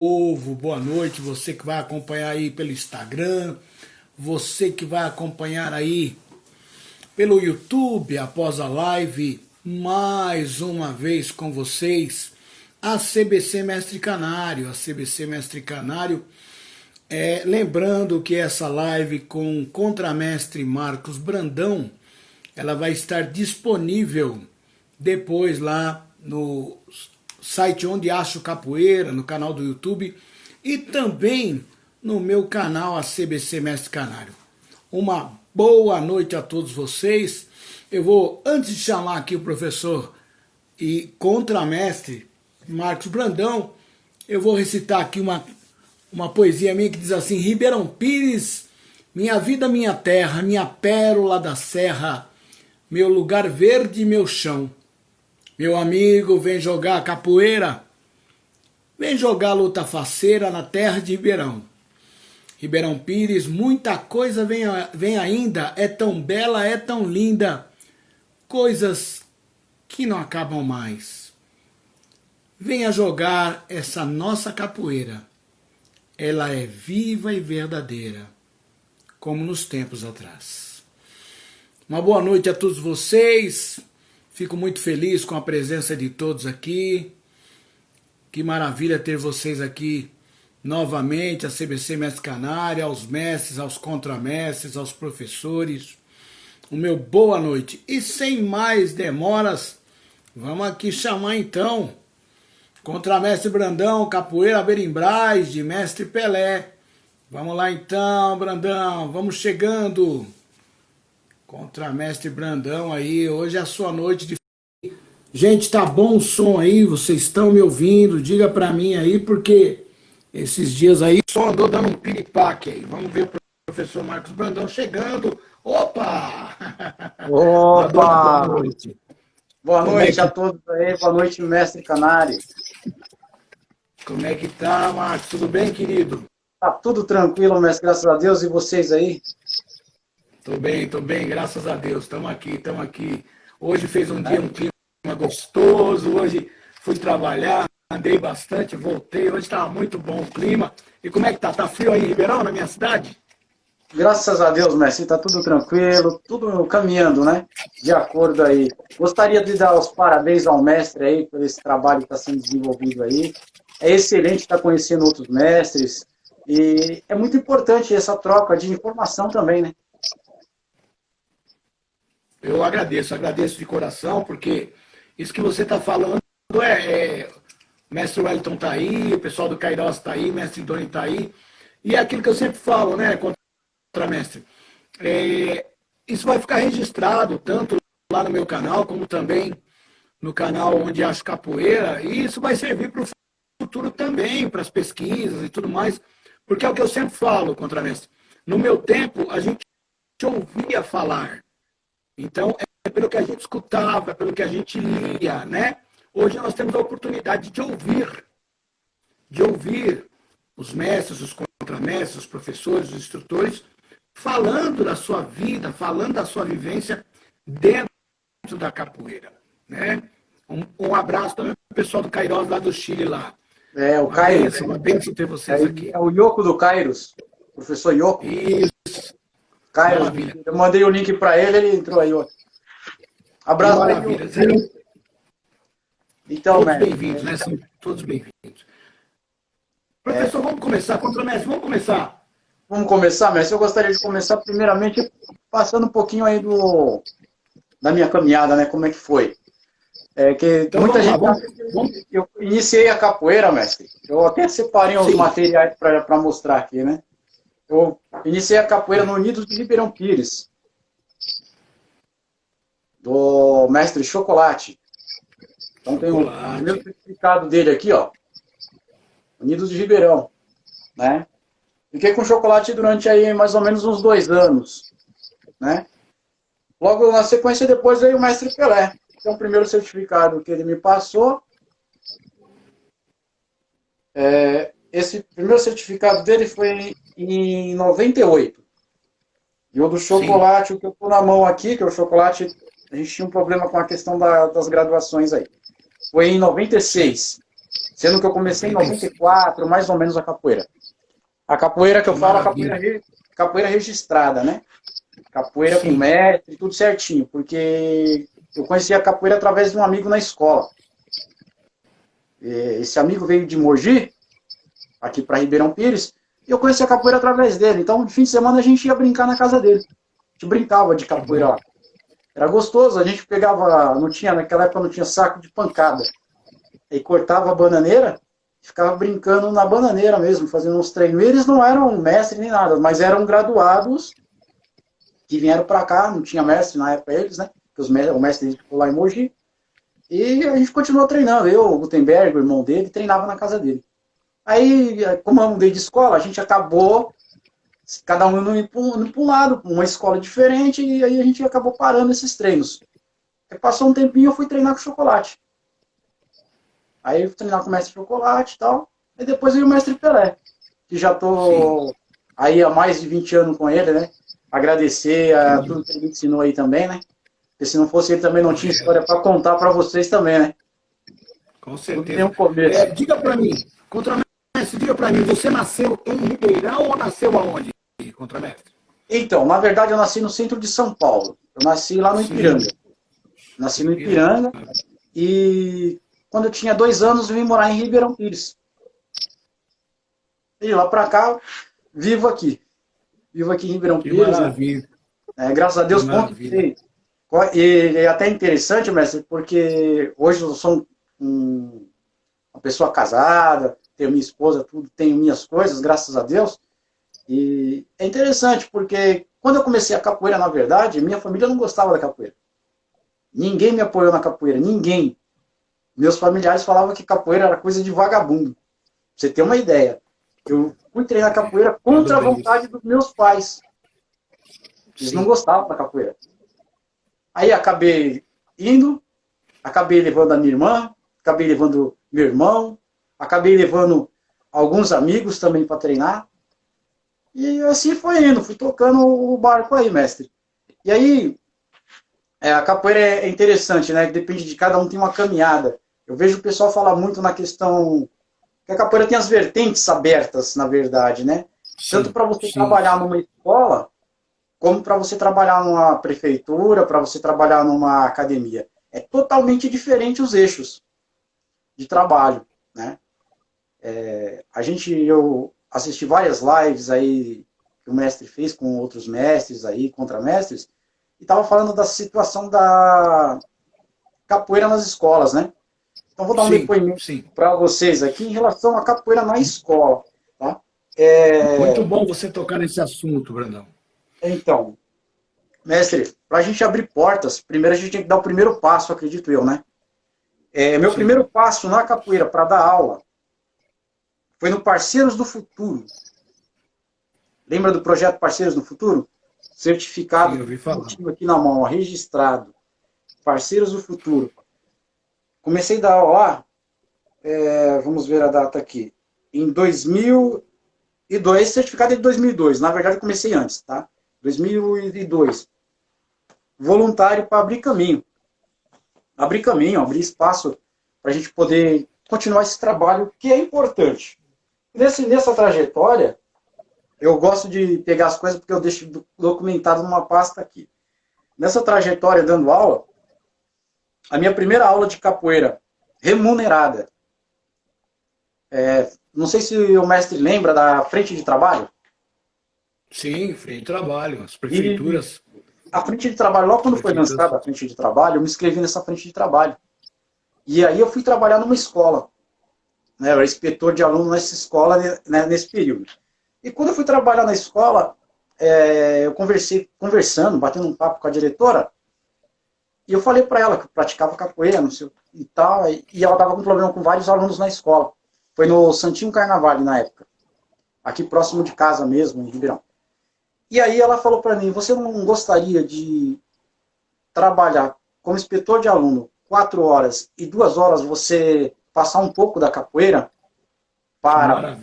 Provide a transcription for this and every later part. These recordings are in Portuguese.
Povo, boa noite, você que vai acompanhar aí pelo Instagram, você que vai acompanhar aí pelo YouTube após a live, mais uma vez com vocês, a CBC Mestre Canário, lembrando que essa live com o contramestre Marcos Brandão, ela vai estar disponível depois lá no site Onde Acho Capoeira, no canal do YouTube e também no meu canal, a CBC Mestre Canário. Uma boa noite a todos vocês. Eu vou, antes de chamar aqui o professor e contramestre Marcos Brandão, eu vou recitar aqui uma poesia minha que diz assim: Ribeirão Pires, minha vida, minha terra, minha pérola da serra, meu lugar verde e meu chão. Meu amigo, vem jogar capoeira, vem jogar luta faceira na terra de Ribeirão. Ribeirão Pires, muita coisa vem ainda, é tão bela, é tão linda, coisas que não acabam mais. Venha jogar essa nossa capoeira, ela é viva e verdadeira, como nos tempos atrás. Uma boa noite a todos vocês. Fico muito feliz com a presença de todos aqui. Que maravilha ter vocês aqui novamente, a CBC Mestre Canário, aos mestres, aos contramestres, aos professores. O meu boa noite. E sem mais demoras, vamos aqui chamar então contramestre Brandão, capoeira Berimbrais, de mestre Pelé. Vamos lá então, Brandão, vamos chegando. Contramestre Brandão aí, hoje é a sua noite de... Gente, tá bom o som aí? Vocês estão me ouvindo? Diga pra mim aí, porque esses dias aí só andou dando um piripaque aí. Vamos ver o professor Marcos Brandão chegando. Opa! Opa! Boa noite. Boa noite a todos aí, boa noite, mestre Canário. Como é que tá, Marcos? Tudo bem, querido? Tá tudo tranquilo, mestre, graças a Deus, e vocês aí? Tô bem, graças a Deus. Estamos aqui. Hoje fez um dia, um clima gostoso. Hoje fui trabalhar, andei bastante, voltei. Hoje estava muito bom o clima. E como é que tá? Tá frio aí em Ribeirão, na minha cidade? Graças a Deus, mestre, tá tudo tranquilo, tudo caminhando, né? De acordo aí. Gostaria de dar os parabéns ao mestre aí por esse trabalho que está sendo desenvolvido aí. É excelente estar conhecendo outros mestres. E é muito importante essa troca de informação também, né? Eu agradeço de coração, porque isso que você está falando o mestre Wellington está aí, o pessoal do Cairós está aí, o mestre Doni está aí, e é aquilo que eu sempre falo, né, contramestre, isso vai ficar registrado, tanto lá no meu canal, como também no canal Onde Acho Capoeira, e isso vai servir para o futuro também, para as pesquisas e tudo mais, porque é o que eu sempre falo, contramestre, no meu tempo a gente ouvia falar. Então, é pelo que a gente escutava, pelo que a gente lia, né? Hoje nós temos a oportunidade de ouvir os mestres, os contramestres, os professores, os instrutores, falando da sua vida, falando da sua vivência dentro da capoeira, né? Um abraço também para o pessoal do Cairós, lá do Chile, lá. O Kairos. Uma bênção ter vocês aqui. É o Yoko do Kairos, professor Yoko. Isso. Kairos, eu mandei o link para ele, ele entrou aí. Ó. Abraço. Maravilha. Então, todos bem-vindos, né? São todos bem-vindos. Professor, vamos começar, contramestre, vamos começar. Vamos começar, mestre. Eu gostaria de começar primeiramente passando um pouquinho aí da minha caminhada, né? Como é que foi? Então, muita gente... Eu iniciei a capoeira, mestre. Eu até separei uns materiais para mostrar aqui, né? Eu iniciei a capoeira no Unidos de Ribeirão Pires, do mestre Chocolate. Então tem o primeiro certificado dele aqui, ó. Unidos de Ribeirão, né? Fiquei com Chocolate durante aí mais ou menos uns 2 anos, né? Logo na sequência depois veio o mestre Pelé. Então o primeiro certificado que ele me passou, esse primeiro certificado dele foi em 98. E o do Chocolate, o que eu tô na mão aqui, que é o Chocolate, a gente tinha um problema com a questão das graduações aí. Foi em 96. Sendo que eu comecei em 94, mais ou menos, a capoeira. A capoeira que eu falo, capoeira registrada, né? Capoeira com mestre, tudo certinho. Porque eu conheci a capoeira através de um amigo na escola. Esse amigo veio de Mogi, aqui para Ribeirão Pires, e eu conheci a capoeira através dele. Então, de fim de semana, a gente ia brincar na casa dele. A gente brincava de capoeira lá. Era gostoso, a gente pegava, naquela época não tinha saco de pancada. Aí cortava a bananeira, ficava brincando na bananeira mesmo, fazendo uns treinos. Eles não eram mestres nem nada, mas eram graduados que vieram para cá, não tinha mestre na época eles, né? Porque o mestre ficou lá em Mogi. E a gente continuou treinando. Eu, o Gutenberg, o irmão dele, treinava na casa dele. Aí, como eu mudei de escola, a gente acabou, cada um indo para um lado, uma escola diferente, e aí a gente acabou parando esses treinos. Aí passou um tempinho, eu fui treinar com Chocolate. Aí eu fui treinar com o mestre Chocolate e tal. E depois veio o mestre Pelé, que já tô aí há mais de 20 anos com ele, né? Agradecer a tudo que ele me ensinou aí também, né? Porque se não fosse ele também não tinha história para contar para vocês também, né? Com certeza. Tem um começo. Diga para mim, Contramestre, diga para mim, você nasceu em Ribeirão ou nasceu aonde, Contramestre? Então, na verdade, eu nasci no centro de São Paulo. Eu nasci lá no Ipiranga. Nasci no Ipiranga e quando eu tinha 2 anos eu vim morar em Ribeirão Pires. E lá para cá, vivo aqui. Vivo aqui em Ribeirão Pires. Maravilha. Graças a Deus, conquistei. E é até interessante, mestre, porque hoje eu sou uma pessoa casada, tenho minha esposa, tudo, tenho minhas coisas, graças a Deus. E é interessante, porque quando eu comecei a capoeira, na verdade, minha família não gostava da capoeira. Ninguém me apoiou na capoeira, ninguém. Meus familiares falavam que capoeira era coisa de vagabundo. Pra você ter uma ideia. Eu fui treinar capoeira contra a vontade dos meus pais. Eles não gostavam da capoeira. Aí acabei indo, acabei levando a minha irmã, acabei levando meu irmão, acabei levando alguns amigos também para treinar. E assim foi indo, fui tocando o barco aí, mestre. E aí, a capoeira é interessante, né? Depende de cada um, tem uma caminhada. Eu vejo o pessoal falar muito na questão que a capoeira tem as vertentes abertas, na verdade, né? Tanto para você trabalhar numa escola, como para você trabalhar numa prefeitura, para você trabalhar numa academia. É totalmente diferente os eixos de trabalho, né? Eu assisti várias lives aí que o mestre fez com outros mestres aí, contramestres, e estava falando da situação da capoeira nas escolas, né? Então vou dar um depoimento para vocês aqui em relação à capoeira na escola, tá? Muito bom você tocar nesse assunto, Brandão. Então, mestre, para a gente abrir portas, primeiro a gente tem que dar o primeiro passo, acredito eu, né? Meu primeiro passo na capoeira para dar aula foi no Parceiros do Futuro. Lembra do projeto Parceiros do Futuro? Certificado, eu ouvi falar. Aqui na mão, registrado. Parceiros do Futuro. Comecei a dar aula lá, vamos ver a data aqui, em 2002, certificado é de 2002, na verdade comecei antes, tá? 2002. Voluntário para abrir caminho. Abrir espaço para a gente poder continuar esse trabalho que é importante. Nessa trajetória, eu gosto de pegar as coisas porque eu deixo documentado numa pasta aqui. Nessa trajetória dando aula, a minha primeira aula de capoeira remunerada, não sei se o mestre lembra da frente de trabalho. Sim, frente de trabalho, as prefeituras. E a frente de trabalho, logo quando foi lançada a frente de trabalho, eu me inscrevi nessa frente de trabalho. E aí eu fui trabalhar numa escola. Né, eu era inspetor de aluno nessa escola, né, nesse período. E quando eu fui trabalhar na escola, eu conversando, batendo um papo com a diretora, e eu falei para ela que eu praticava capoeira, não sei, e tal, e ela estava com problema com vários alunos na escola. Foi no Santinho Carnaval, na época. Aqui próximo de casa mesmo, em Ribeirão. E aí ela falou para mim, você não gostaria de trabalhar como inspetor de aluno 4 horas e 2 horas você passar um pouco da capoeira para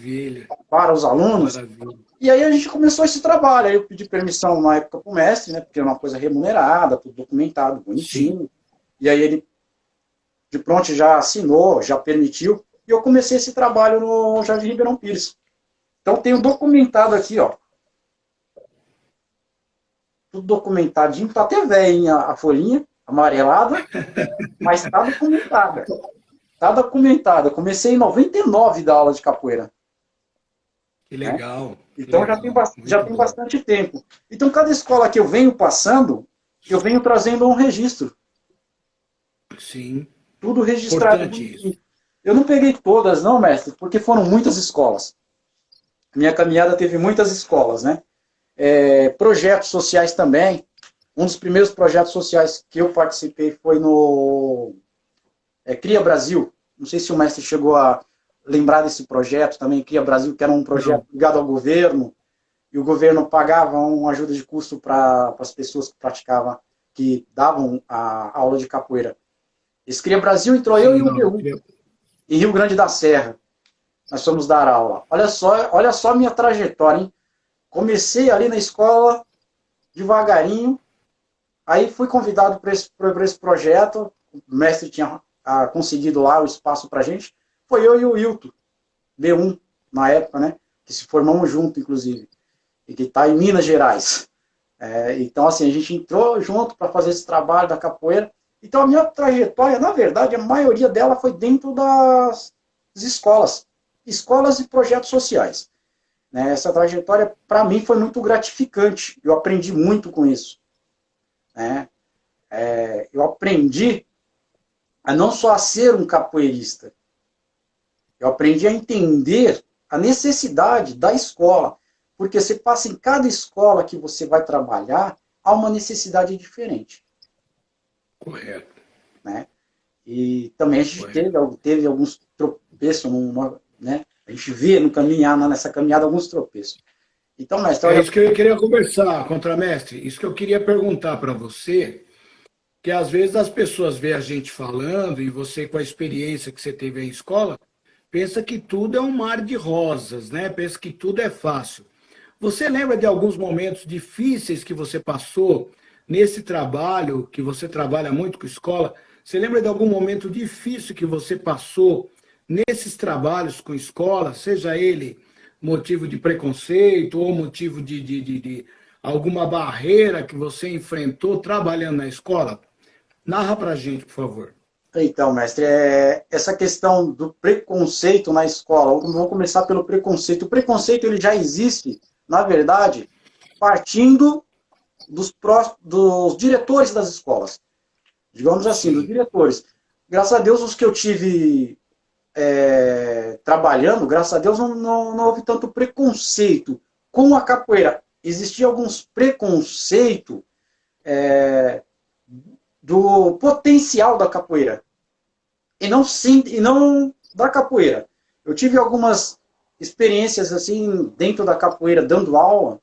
os alunos? Maravilha. E aí a gente começou esse trabalho. Aí eu pedi permissão na época para o mestre, né, porque era uma coisa remunerada, tudo documentado, bonitinho. Sim. E aí ele, de pronto, já assinou, já permitiu. e eu comecei esse trabalho no Jardim Ribeirão Pires. Então tenho documentado aqui, ó. Tudo documentadinho, tá até velhinha a folhinha, amarelada, mas tá documentada. Tá documentada. Eu comecei em 99 da aula de capoeira. Que Né? legal, que Então já tem, legal. já Muito tem bom. bastante tempo. Então cada escola que eu venho passando, eu venho trazendo um registro. Sim, Tudo registrado importante isso. bonitinho. Eu não peguei todas, não, mestre, porque foram muitas escolas. Minha caminhada teve muitas escolas, né? Projetos sociais também. Um dos primeiros projetos sociais que eu participei foi no Cria Brasil. Não sei se o mestre chegou a lembrar desse projeto também, Cria Brasil, que era um projeto Não, ligado ao governo, e o governo pagava uma ajuda de custo para as pessoas que praticavam, que davam a aula de capoeira. Esse Cria Brasil entrou eu sim, e o não. B1, em Rio Grande da Serra. Nós fomos dar aula. Olha só a minha trajetória, hein? Comecei ali na escola, devagarinho, aí fui convidado para esse projeto, o mestre tinha conseguido lá o espaço para a gente, foi eu e o Hilton, B1, na época, né? Que se formamos junto, inclusive, e que está em Minas Gerais. Então, assim, a gente entrou junto para fazer esse trabalho da capoeira. Então, a minha trajetória, na verdade, a maioria dela foi dentro das escolas. Escolas e projetos sociais. Né? Essa trajetória, para mim, foi muito gratificante. Eu aprendi muito com isso. Né? Eu aprendi a não só a ser um capoeirista, eu aprendi a entender a necessidade da escola. Porque você passa em cada escola que você vai trabalhar, há uma necessidade diferente. correto, Né? E também a gente correto. teve alguns tropeços, né? A gente vê no caminhar, nessa caminhada alguns tropeços. Então, mestre, É olha, isso que eu queria conversar, contramestre. Isso que eu queria perguntar para você, que às vezes as pessoas veem a gente falando e você com a experiência que você teve em escola, pensa que tudo é um mar de rosas, né? Pensa que tudo é fácil. Você lembra de alguns momentos difíceis que você passou nesse trabalho, que você trabalha muito com escola? Você lembra de algum momento difícil que você passou nesses trabalhos com escola, seja ele motivo de preconceito ou motivo de alguma barreira que você enfrentou trabalhando na escola? Narra pra gente, por favor. então, mestre, essa questão do preconceito na escola, vamos começar pelo preconceito. O preconceito ele já existe, na verdade, partindo dos diretores das escolas. Digamos assim, dos Sim, diretores. Graças a Deus, os que eu tive trabalhando, graças a Deus, não houve tanto preconceito com a capoeira. Existia alguns preconceito do potencial da capoeira e não, sim, e não da capoeira. Eu tive algumas experiências assim dentro da capoeira, dando aula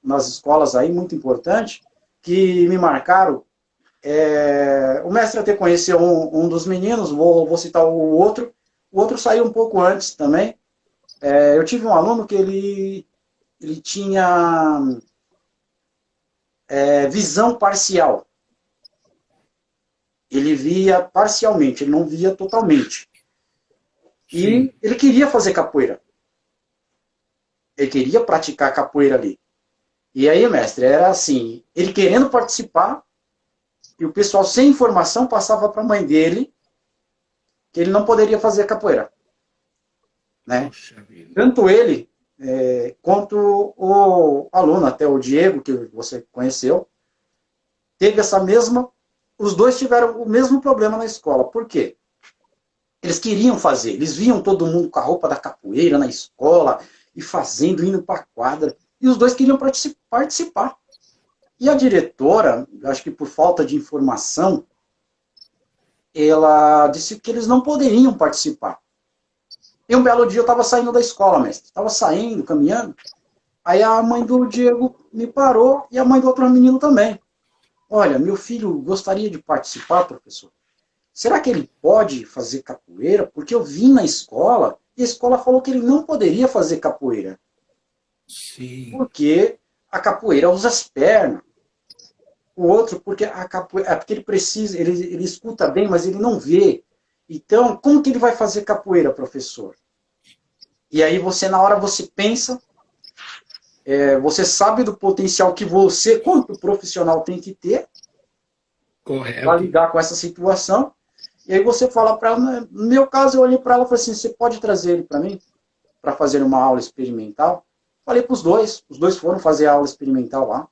nas escolas aí, muito importante, que me marcaram. O mestre até conheceu um dos meninos, vou citar o outro saiu um pouco antes também. Eu tive um aluno que ele tinha visão parcial. Ele via parcialmente, ele não via totalmente. E sim. ele queria fazer capoeira. Ele queria praticar capoeira ali. E aí, mestre, era assim, ele querendo participar, e o pessoal sem informação passava para a mãe dele que ele não poderia fazer capoeira. Né? Poxa vida. Tanto ele quanto o aluno, até o Diego, que você conheceu, teve essa mesma. Os dois tiveram o mesmo problema na escola. Por quê? Eles queriam fazer, eles viam todo mundo com a roupa da capoeira na escola, e fazendo, indo para a quadra, e os dois queriam participar. E a diretora, acho que por falta de informação, ela disse que eles não poderiam participar. E um belo dia eu estava saindo da escola, mestre. Estava saindo, caminhando. Aí a mãe do Diego me parou e a mãe do outro menino também. Olha, meu filho gostaria de participar, professor. Será que ele pode fazer capoeira? Porque eu vim na escola e a escola falou que ele não poderia fazer capoeira. Sim, Porque a capoeira usa as pernas. O outro, porque a capoeira, porque ele precisa, ele escuta bem, mas ele não vê. Então, como que ele vai fazer capoeira, professor? E aí você, na hora, você pensa, você sabe do potencial que você, quanto profissional, tem que ter para Correto. lidar com essa situação. E aí você fala para ela, no meu caso, eu olhei para ela e falei assim, você pode trazer ele para mim, para fazer uma aula experimental? Falei para os dois foram fazer a aula experimental lá,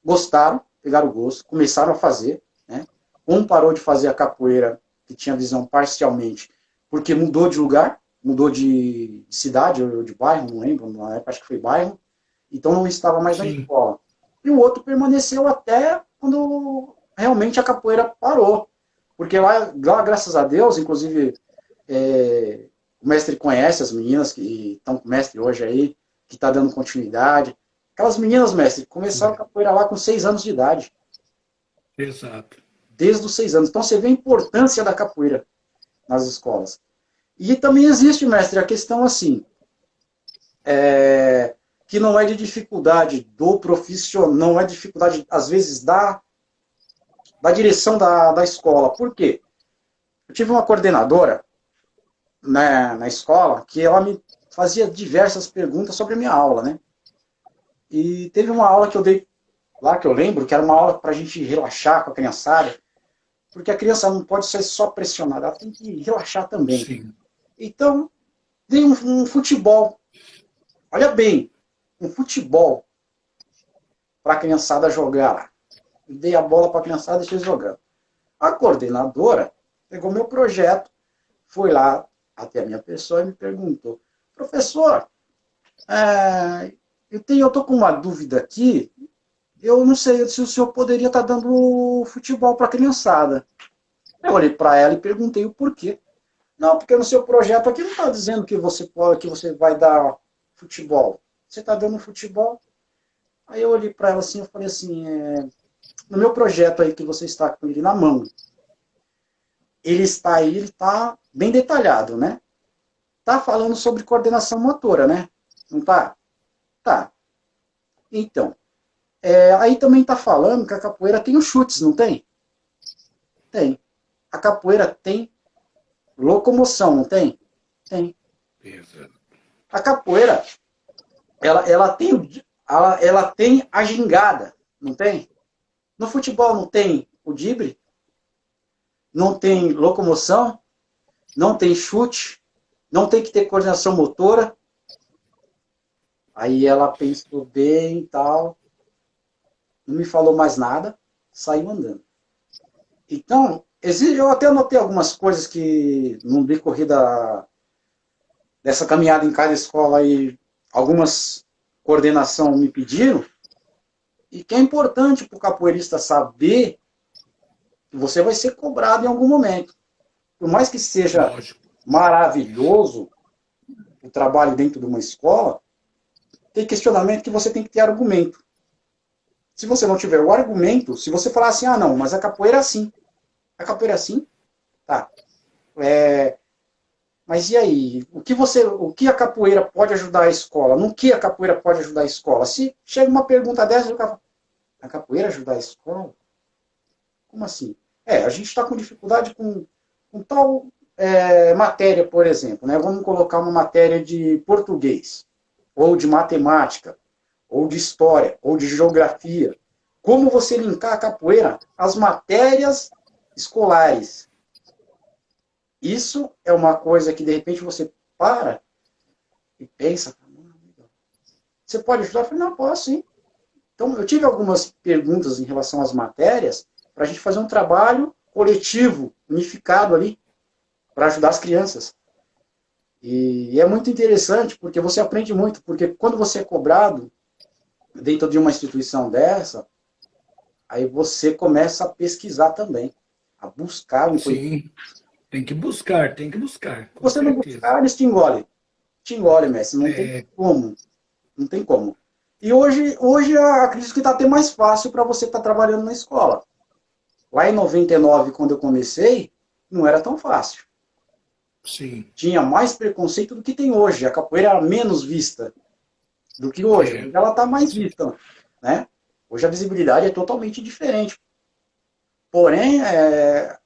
gostaram, pegaram o gosto, começaram a fazer, né? Um parou de fazer a capoeira, que tinha visão parcialmente, porque mudou de lugar, mudou de cidade ou de bairro, não lembro, na época acho que foi bairro, então não estava mais na Sim, escola. E o outro permaneceu até quando realmente a capoeira parou. Porque lá graças a Deus, inclusive, o mestre conhece as meninas que estão com o mestre hoje aí, que está dando continuidade. Aquelas meninas, mestre, começaram a capoeira lá com 6 anos de idade. exato. Desde os 6 anos. Então você vê a importância da capoeira nas escolas. E também existe, mestre, a questão assim, que não é de dificuldade do profissional, não é dificuldade, às vezes, da direção da escola. Por quê? Eu tive uma coordenadora na escola que ela me fazia diversas perguntas sobre a minha aula, né? E teve uma aula que eu dei lá, que eu lembro, que era uma aula para a gente relaxar com a criançada, porque a criança não pode ser só pressionada, ela tem que relaxar também. Sim. Então, dei um futebol. Olha bem, um futebol para a criançada jogar lá. Dei a bola para a criançada e deixei jogando. A coordenadora pegou meu projeto, foi lá até a minha pessoa e me perguntou, professor, eu estou com uma dúvida aqui, eu não sei se o senhor poderia estar dando futebol para a criançada. Eu olhei para ela e perguntei o porquê. Não, porque no seu projeto aqui não está dizendo que você pode, que você vai dar futebol. Você está dando futebol? Aí eu olhei para ela assim, eu falei assim, no meu projeto aí que você está com ele na mão, ele está aí, ele está bem detalhado, né? Tá falando sobre coordenação motora, né? Não tá? Tá. Então, aí também tá falando que a capoeira tem os chutes, não tem? Tem. A capoeira tem locomoção, não tem? Tem. Exato. A capoeira, ela tem a gingada, não tem? No futebol não tem o drible, não tem locomoção, não tem chute, não tem que ter coordenação motora. Aí ela pensou bem e tal, não me falou mais nada, saiu andando. Então, eu até anotei algumas coisas que no decorrer dessa caminhada em cada escola aí, algumas coordenação me pediram, e que é importante para o capoeirista saber que você vai ser cobrado em algum momento. Por mais que seja Lógico. maravilhoso o trabalho dentro de uma escola, tem questionamento que você tem que ter argumento. Se você não tiver o argumento, se você falar assim, não, mas a capoeira é assim. A capoeira é assim? Tá. Mas e aí? O que a capoeira pode ajudar a escola? No que a capoeira pode ajudar a escola? Se chega uma pergunta dessa, a capoeira ajudar a escola? Como assim? A gente está com dificuldade com tal matéria, por exemplo. Né? Vamos colocar uma matéria de português, ou de matemática, ou de história, ou de geografia. Como você linkar a capoeira às matérias escolares? Isso é uma coisa que, de repente, você para e pensa, você pode ajudar? Eu falei, não, posso sim. Então, eu tive algumas perguntas em relação às matérias para a gente fazer um trabalho coletivo, unificado ali, para ajudar as crianças. E é muito interessante, porque você aprende muito, porque quando você é cobrado dentro de uma instituição dessa, aí você começa a pesquisar também, a buscar um conhecimento. Sim, tem que buscar, Se com você não certeza. buscar, eles te engolem. Te engolem, mestre, não tem É, como. Não tem como. E hoje eu acredito que está até mais fácil para você estar trabalhando na escola. Lá em 99, quando eu comecei, não era tão fácil. sim, Tinha mais preconceito do que tem hoje. A capoeira era menos vista do que hoje. é, Hoje ela está mais vista. Né? Hoje a visibilidade é totalmente diferente. Porém,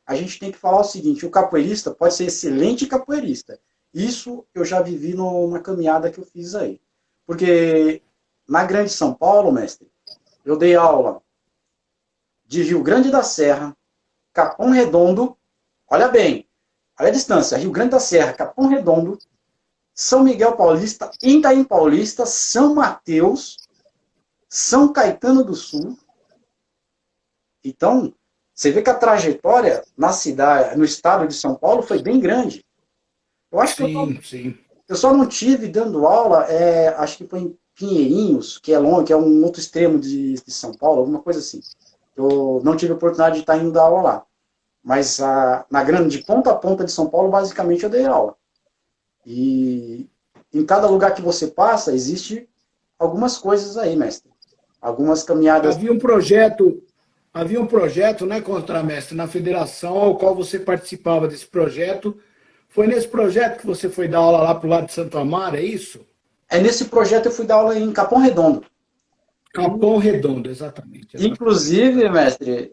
a gente tem que falar o seguinte, o capoeirista pode ser excelente capoeirista. Isso eu já vivi na caminhada que eu fiz aí. Porque na Grande São Paulo, mestre, eu dei aula de Rio Grande da Serra, Capão Redondo, olha bem, olha a distância, Rio Grande da Serra, Capão Redondo, São Miguel Paulista, Itaim Paulista, São Mateus, São Caetano do Sul. Então, você vê que a trajetória na cidade, no estado de São Paulo foi bem grande. Eu acho Sim. Eu só não tive dando aula, acho que foi em Pinheirinhos, que é longe, que é um outro extremo de São Paulo, alguma coisa assim. Eu não tive a oportunidade de estar indo dar aula lá. Mas na grande, de ponta a ponta de São Paulo, basicamente eu dei aula. E em cada lugar que você passa, existe algumas coisas aí, mestre. Algumas caminhadas. Havia um projeto, né, contramestre, na federação ao qual você participava desse projeto. Foi nesse projeto que você foi dar aula lá pro lado de Santo Amaro, é isso? Nesse projeto eu fui dar aula em Capão Redondo. Capão Redondo, exatamente. Inclusive, mestre,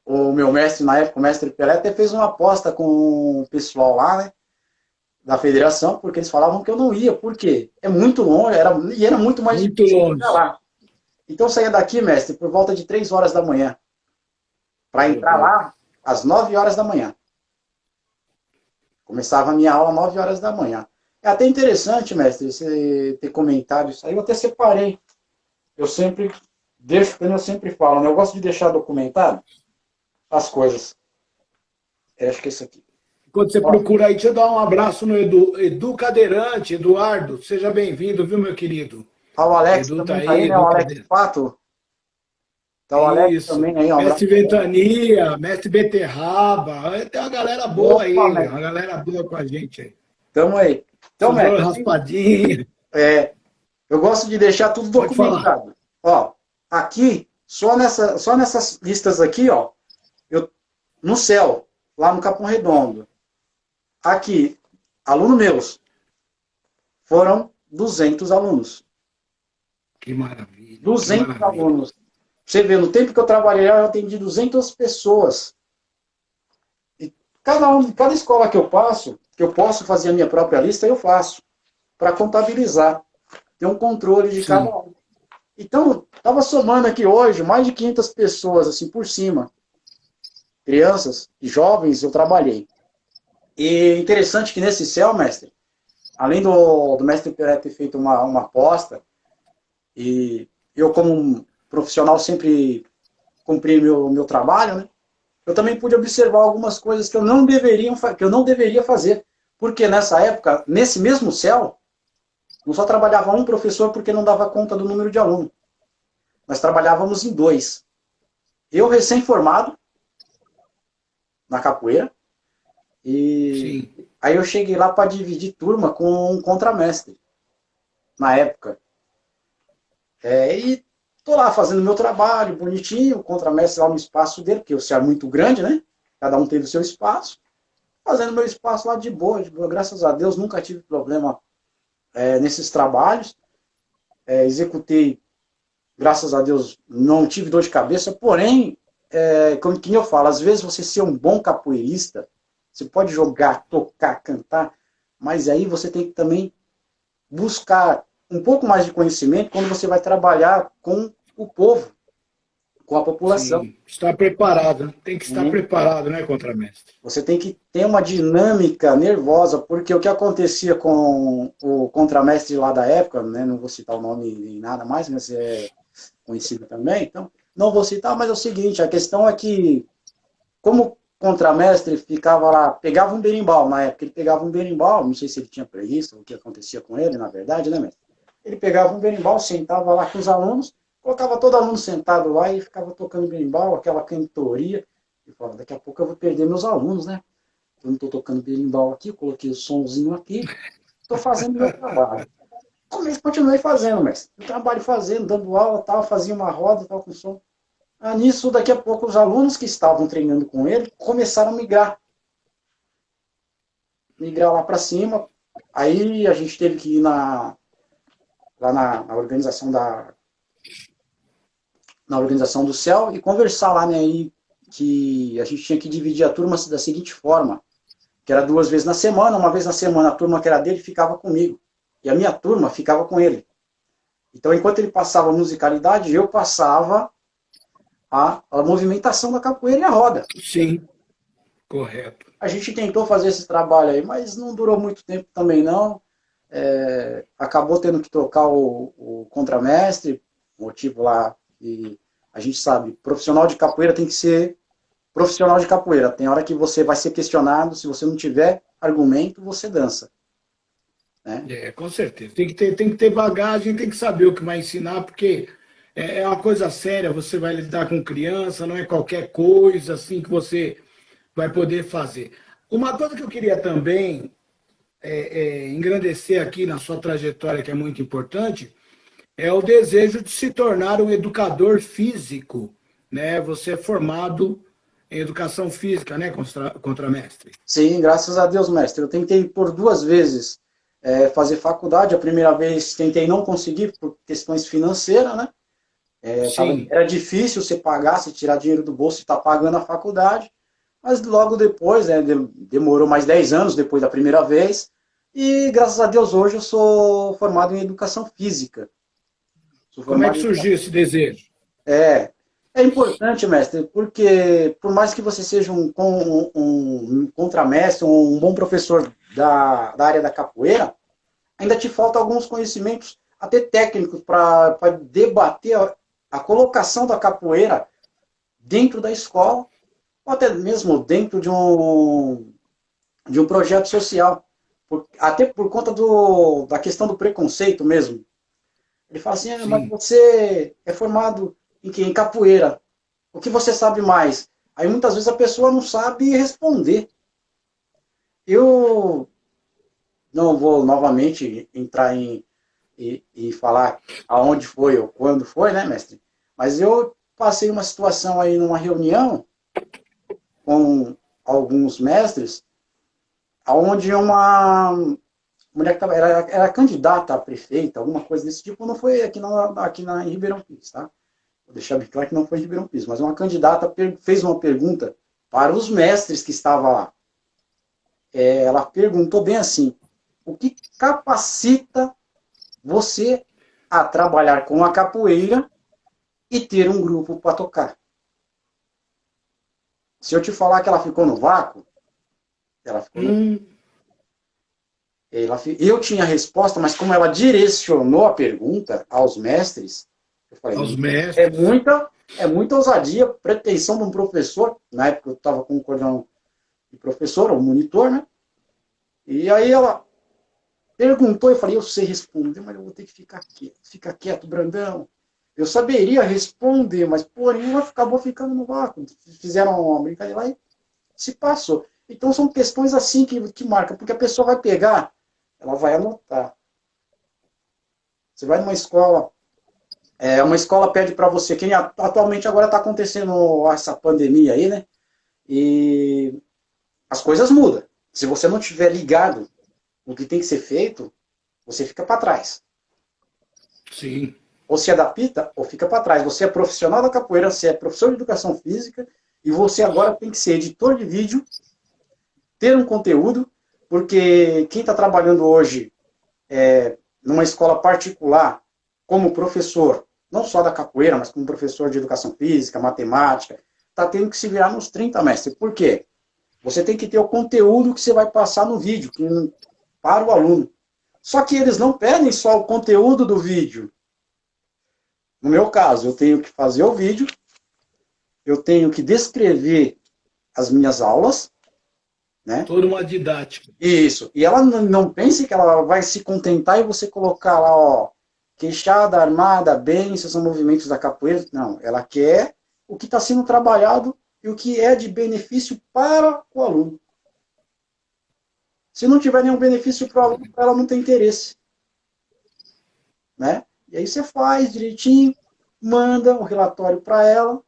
o meu mestre na época, o mestre Pelé, até fez uma aposta com o pessoal lá, né, da federação, porque eles falavam que eu não ia. Por quê? É muito longe, era muito mais Muito difícil longe. chegar lá. Então eu saía daqui, mestre, por volta de 3 horas da manhã, para entrar lá às 9 horas da manhã. Começava a minha aula às 9 horas da manhã. É até interessante, mestre, você ter comentado isso aí. Eu até separei. Eu sempre deixo, como eu sempre falo, né? Eu gosto de deixar documentado as coisas. Acho que é isso aqui. Quando você procura aí, deixa eu dar um abraço no Edu Cadeirante, Eduardo. Seja bem-vindo, viu, meu querido? O Alex Edu também tá tá aí, aí, né? O Edu Alex Cadeirante. Pato. Tá o Alex Isso. também aí, um abraço. Mestre Ventania, Mestre Beterraba. Tem uma galera boa Opa, aí, mestre. uma galera boa com a gente aí. Tamo aí. Então, Suzano mestre, Raspadinha. eu gosto de deixar tudo Pode falar. documentado. Ó, aqui, só nessas listas aqui, ó, no céu, lá no Capão Redondo. Aqui, alunos meus, foram 200 alunos. Que maravilha, que 200 maravilha. alunos. Você vê, no tempo que eu trabalhei, eu atendi 200 pessoas. E cada escola que eu passo, que eu posso fazer a minha própria lista, eu faço. Para contabilizar. Ter um controle de cada um. Então, estava somando aqui hoje mais de 500 pessoas, assim, por cima. Crianças e jovens, eu trabalhei. E interessante que nesse céu, mestre, além do mestre Pelé ter feito uma aposta, e eu, como um profissional, sempre cumpri meu trabalho, né? Eu também pude observar algumas coisas que eu não deveria fazer. Porque nessa época, nesse mesmo céu, não só trabalhava um professor porque não dava conta do número de alunos. Nós trabalhávamos em 2. Eu, recém-formado, na capoeira, e aí eu cheguei lá para dividir turma com um contramestre, na época. E tô lá fazendo meu trabalho, bonitinho, o contramestre lá no espaço dele, porque o céu é muito grande, né? Cada um teve o seu espaço. Fazendo meu espaço lá de boa, graças a Deus, nunca tive problema nesses trabalhos. Executei, graças a Deus, não tive dor de cabeça, porém, como que eu falo, às vezes você ser um bom capoeirista, você pode jogar, tocar, cantar, mas aí você tem que também buscar um pouco mais de conhecimento quando você vai trabalhar com o povo, com a população. Sim, estar preparado, tem que estar preparado, né, contramestre? Você tem que ter uma dinâmica nervosa, porque o que acontecia com o contramestre lá da época, né, não vou citar o nome nem nada mais, mas é conhecido também, então não vou citar, mas é o seguinte, a questão é que, como o contramestre ficava lá, pegava um berimbau, na época ele pegava um berimbau, não sei se ele tinha previsto o que acontecia com ele, na verdade, né, mestre? Ele pegava um berimbau, sentava lá com os alunos, colocava todo aluno sentado lá e ficava tocando berimbau, aquela cantoria, e falava, daqui a pouco eu vou perder meus alunos, né? Eu não estou tocando berimbau aqui, coloquei o somzinho aqui, estou fazendo meu trabalho. Continuei fazendo, mestre. Eu trabalho fazendo, dando aula, tal, fazia uma roda, tal, com som. Nisso, daqui a pouco, os alunos que estavam treinando com ele começaram a migrar. Migrar lá para cima. Aí a gente teve que ir lá na organização na organização do céu e conversar lá, né? E que a gente tinha que dividir a turma da seguinte forma, que era 2 vezes na semana, uma vez na semana a turma que era dele ficava comigo, e a minha turma ficava com ele. Então, enquanto ele passava a musicalidade, eu passava a movimentação da capoeira e a roda. Sim, correto. A gente tentou fazer esse trabalho aí, mas não durou muito tempo também não. Acabou tendo que trocar o contramestre, motivo lá, e a gente sabe, profissional de capoeira tem que ser profissional de capoeira. Tem hora que você vai ser questionado, se você não tiver argumento, você dança. Né? Com certeza. Tem que ter bagagem, tem que saber o que vai ensinar, porque é uma coisa séria, você vai lidar com criança, não é qualquer coisa assim que você vai poder fazer. Uma coisa que eu queria também engrandecer aqui na sua trajetória, que é muito importante, é o desejo de se tornar um educador físico, né? Você é formado em educação física, né, contramestre? Sim, graças a Deus, mestre. Eu tentei por 2 vezes fazer faculdade. A primeira vez tentei não conseguir por questões financeiras, né? Sim. Era difícil você pagar, se tirar dinheiro do bolso e estar pagando a faculdade. Mas logo depois, né, demorou mais 10 anos depois da primeira vez. E graças a Deus hoje eu sou formado em educação física. Sou Como é que formado em... surgiu esse desejo? É, é importante, mestre, porque por mais que você seja um contramestre, um bom professor da área da capoeira, ainda te falta alguns conhecimentos, até técnicos, para debater a colocação da capoeira dentro da escola, ou até mesmo dentro de um projeto social. Até por conta da questão do preconceito mesmo. Ele fala assim, mas Sim. você é formado em quê? Em capoeira. O que você sabe mais? Aí muitas vezes a pessoa não sabe responder. Eu não vou novamente entrar e falar aonde foi ou quando foi, né, mestre? Mas eu passei uma situação aí numa reunião com alguns mestres, onde uma mulher que era candidata a prefeita, alguma coisa desse tipo, não foi aqui em Ribeirão Pires, tá? Vou deixar bem claro que não foi em Ribeirão Pires, mas uma candidata fez uma pergunta para os mestres que estavam lá. Ela perguntou bem assim, o que capacita você a trabalhar com a capoeira e ter um grupo para tocar? Se eu te falar que ela ficou no vácuo, ela ficou no... Eu tinha a resposta, mas como ela direcionou a pergunta aos mestres, eu Aos falei, mestres. é muita ousadia, pretensão de um professor, na época eu estava com um cordão de professor, ou monitor, né? E aí ela perguntou, eu falei, eu sei responder, mas eu vou ter que ficar quieto, Brandão. Eu saberia responder, mas porém ela acabou ficando no vácuo. Fizeram uma brincadeira lá e se passou. Então são questões assim que marcam, porque a pessoa vai pegar, ela vai anotar. Você vai numa escola, uma escola pede para você, quem atualmente agora está acontecendo essa pandemia aí, né? E as coisas mudam. Se você não tiver ligado no que tem que ser feito, você fica para trás. Sim. Ou se adapta ou fica para trás. Você é profissional da capoeira, você é professor de educação física e você agora tem que ser editor de vídeo, ter um conteúdo, porque quem está trabalhando hoje numa escola particular como professor, não só da capoeira, mas como professor de educação física, matemática, está tendo que se virar nos 30, mestre. Por quê? Você tem que ter o conteúdo que você vai passar no vídeo para o aluno. Só que eles não pedem só o conteúdo do vídeo. No meu caso, eu tenho que fazer o vídeo, eu tenho que descrever as minhas aulas, né? Toda uma didática. Isso. E ela não pense que ela vai se contentar e você colocar lá, ó, queixada, armada, bem, esses são movimentos da capoeira. Não, ela quer o que está sendo trabalhado e o que é de benefício para o aluno. Se não tiver nenhum benefício para o aluno, ela não tem interesse. Né? E aí você faz direitinho, manda um relatório para ela,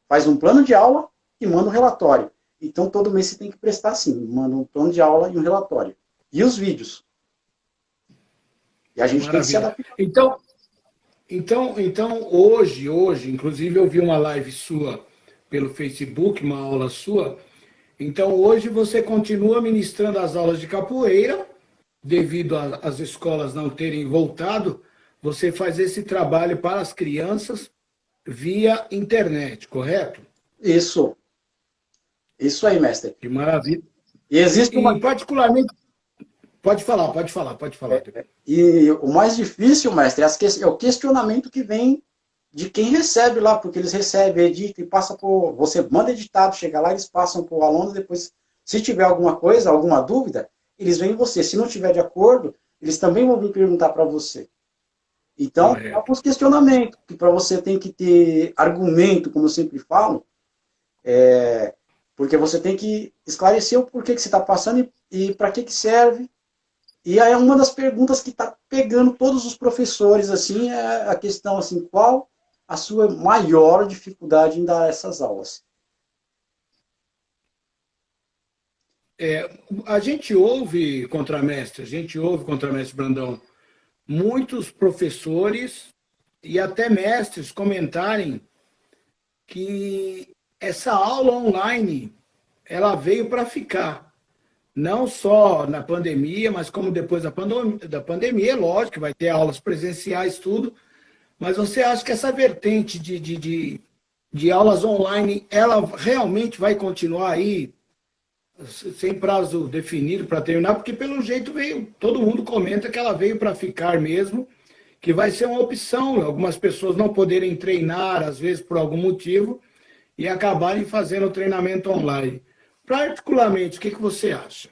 faz um plano de aula e manda um relatório. Então, todo mês você tem que prestar assim, manda um plano de aula e um relatório. E os vídeos. E a gente tem que se Maravilha. adaptar. Então, hoje, inclusive eu vi uma live sua pelo Facebook, uma aula sua. Então, hoje você continua ministrando as aulas de capoeira, devido às escolas não terem voltado, você faz esse trabalho para as crianças via internet, correto? Isso aí, mestre. Que maravilha. E existe uma. E particularmente, pode falar. E o mais difícil, mestre, é o questionamento que vem de quem recebe lá, porque eles recebem, editam e passa por. Você manda editado, chega lá, eles passam para o aluno, depois, se tiver alguma coisa, alguma dúvida, eles vêm em você. Se não tiver de acordo, eles também vão vir perguntar para você. Então, há alguns questionamentos, que para você tem que ter argumento, como eu sempre falo, porque você tem que esclarecer o porquê que você está passando e para que serve. E aí uma das perguntas que está pegando todos os professores, assim, é a questão, assim, qual a sua maior dificuldade em dar essas aulas? A gente ouve, contramestre Brandão, muitos professores e até mestres comentarem que essa aula online ela veio para ficar. Não só na pandemia, mas como depois da pandemia, é lógico que vai ter aulas presenciais, tudo, mas você acha que essa vertente de aulas online, ela realmente vai continuar aí, sem prazo definido para terminar, porque pelo jeito veio, todo mundo comenta que ela veio para ficar mesmo, que vai ser uma opção, algumas pessoas não poderem treinar, às vezes por algum motivo, e acabarem fazendo o treinamento online. Particularmente, o que você acha?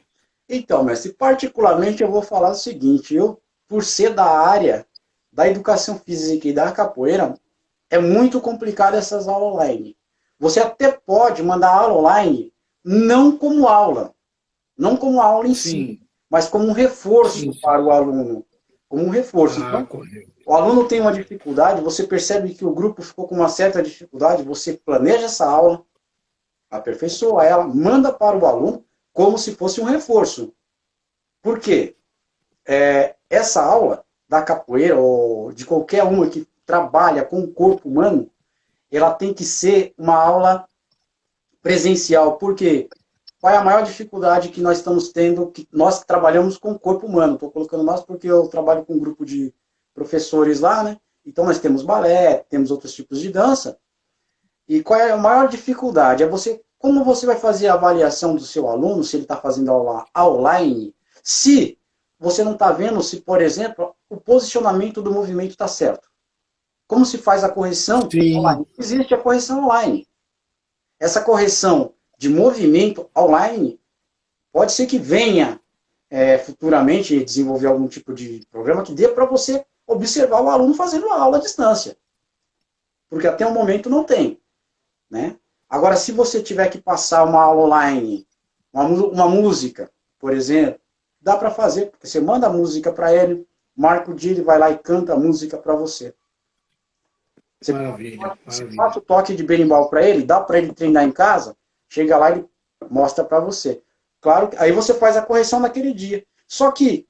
Então, mestre, particularmente eu vou falar o seguinte, eu, por ser da área da educação física e da capoeira, é muito complicado essas aulas online. Você até pode mandar aula online, não como aula em si, mas como um reforço para o aluno, como um reforço. Então, o aluno tem uma dificuldade, você percebe que o grupo ficou com uma certa dificuldade, você planeja essa aula, aperfeiçoa ela, manda para o aluno como se fosse um reforço. Por quê? Essa aula da capoeira, ou de qualquer uma que trabalha com o corpo humano, ela tem que ser uma aula presencial. Por quê? Qual é a maior dificuldade que nós estamos tendo, que nós trabalhamos com o corpo humano? Estou colocando nós porque eu trabalho com um grupo de professores lá, né? Então nós temos balé, temos outros tipos de dança. E qual é a maior dificuldade? Como você vai fazer a avaliação do seu aluno, se ele está fazendo aula online, se você não está vendo se, por exemplo, o posicionamento do movimento está certo. Como se faz a correção online? Existe a correção online. Essa correção de movimento online pode ser que venha futuramente desenvolver algum tipo de programa que dê para você observar o aluno fazendo uma aula à distância. Porque até o momento não tem. Né? Agora, se você tiver que passar uma aula online, uma música, por exemplo, dá para fazer, porque você manda a música para ele, marca o dia, ele vai lá e canta a música para você. Você passa o toque de berimbau para ele, dá para ele treinar em casa, chega lá e ele mostra para você. Claro, aí você faz a correção naquele dia. Só que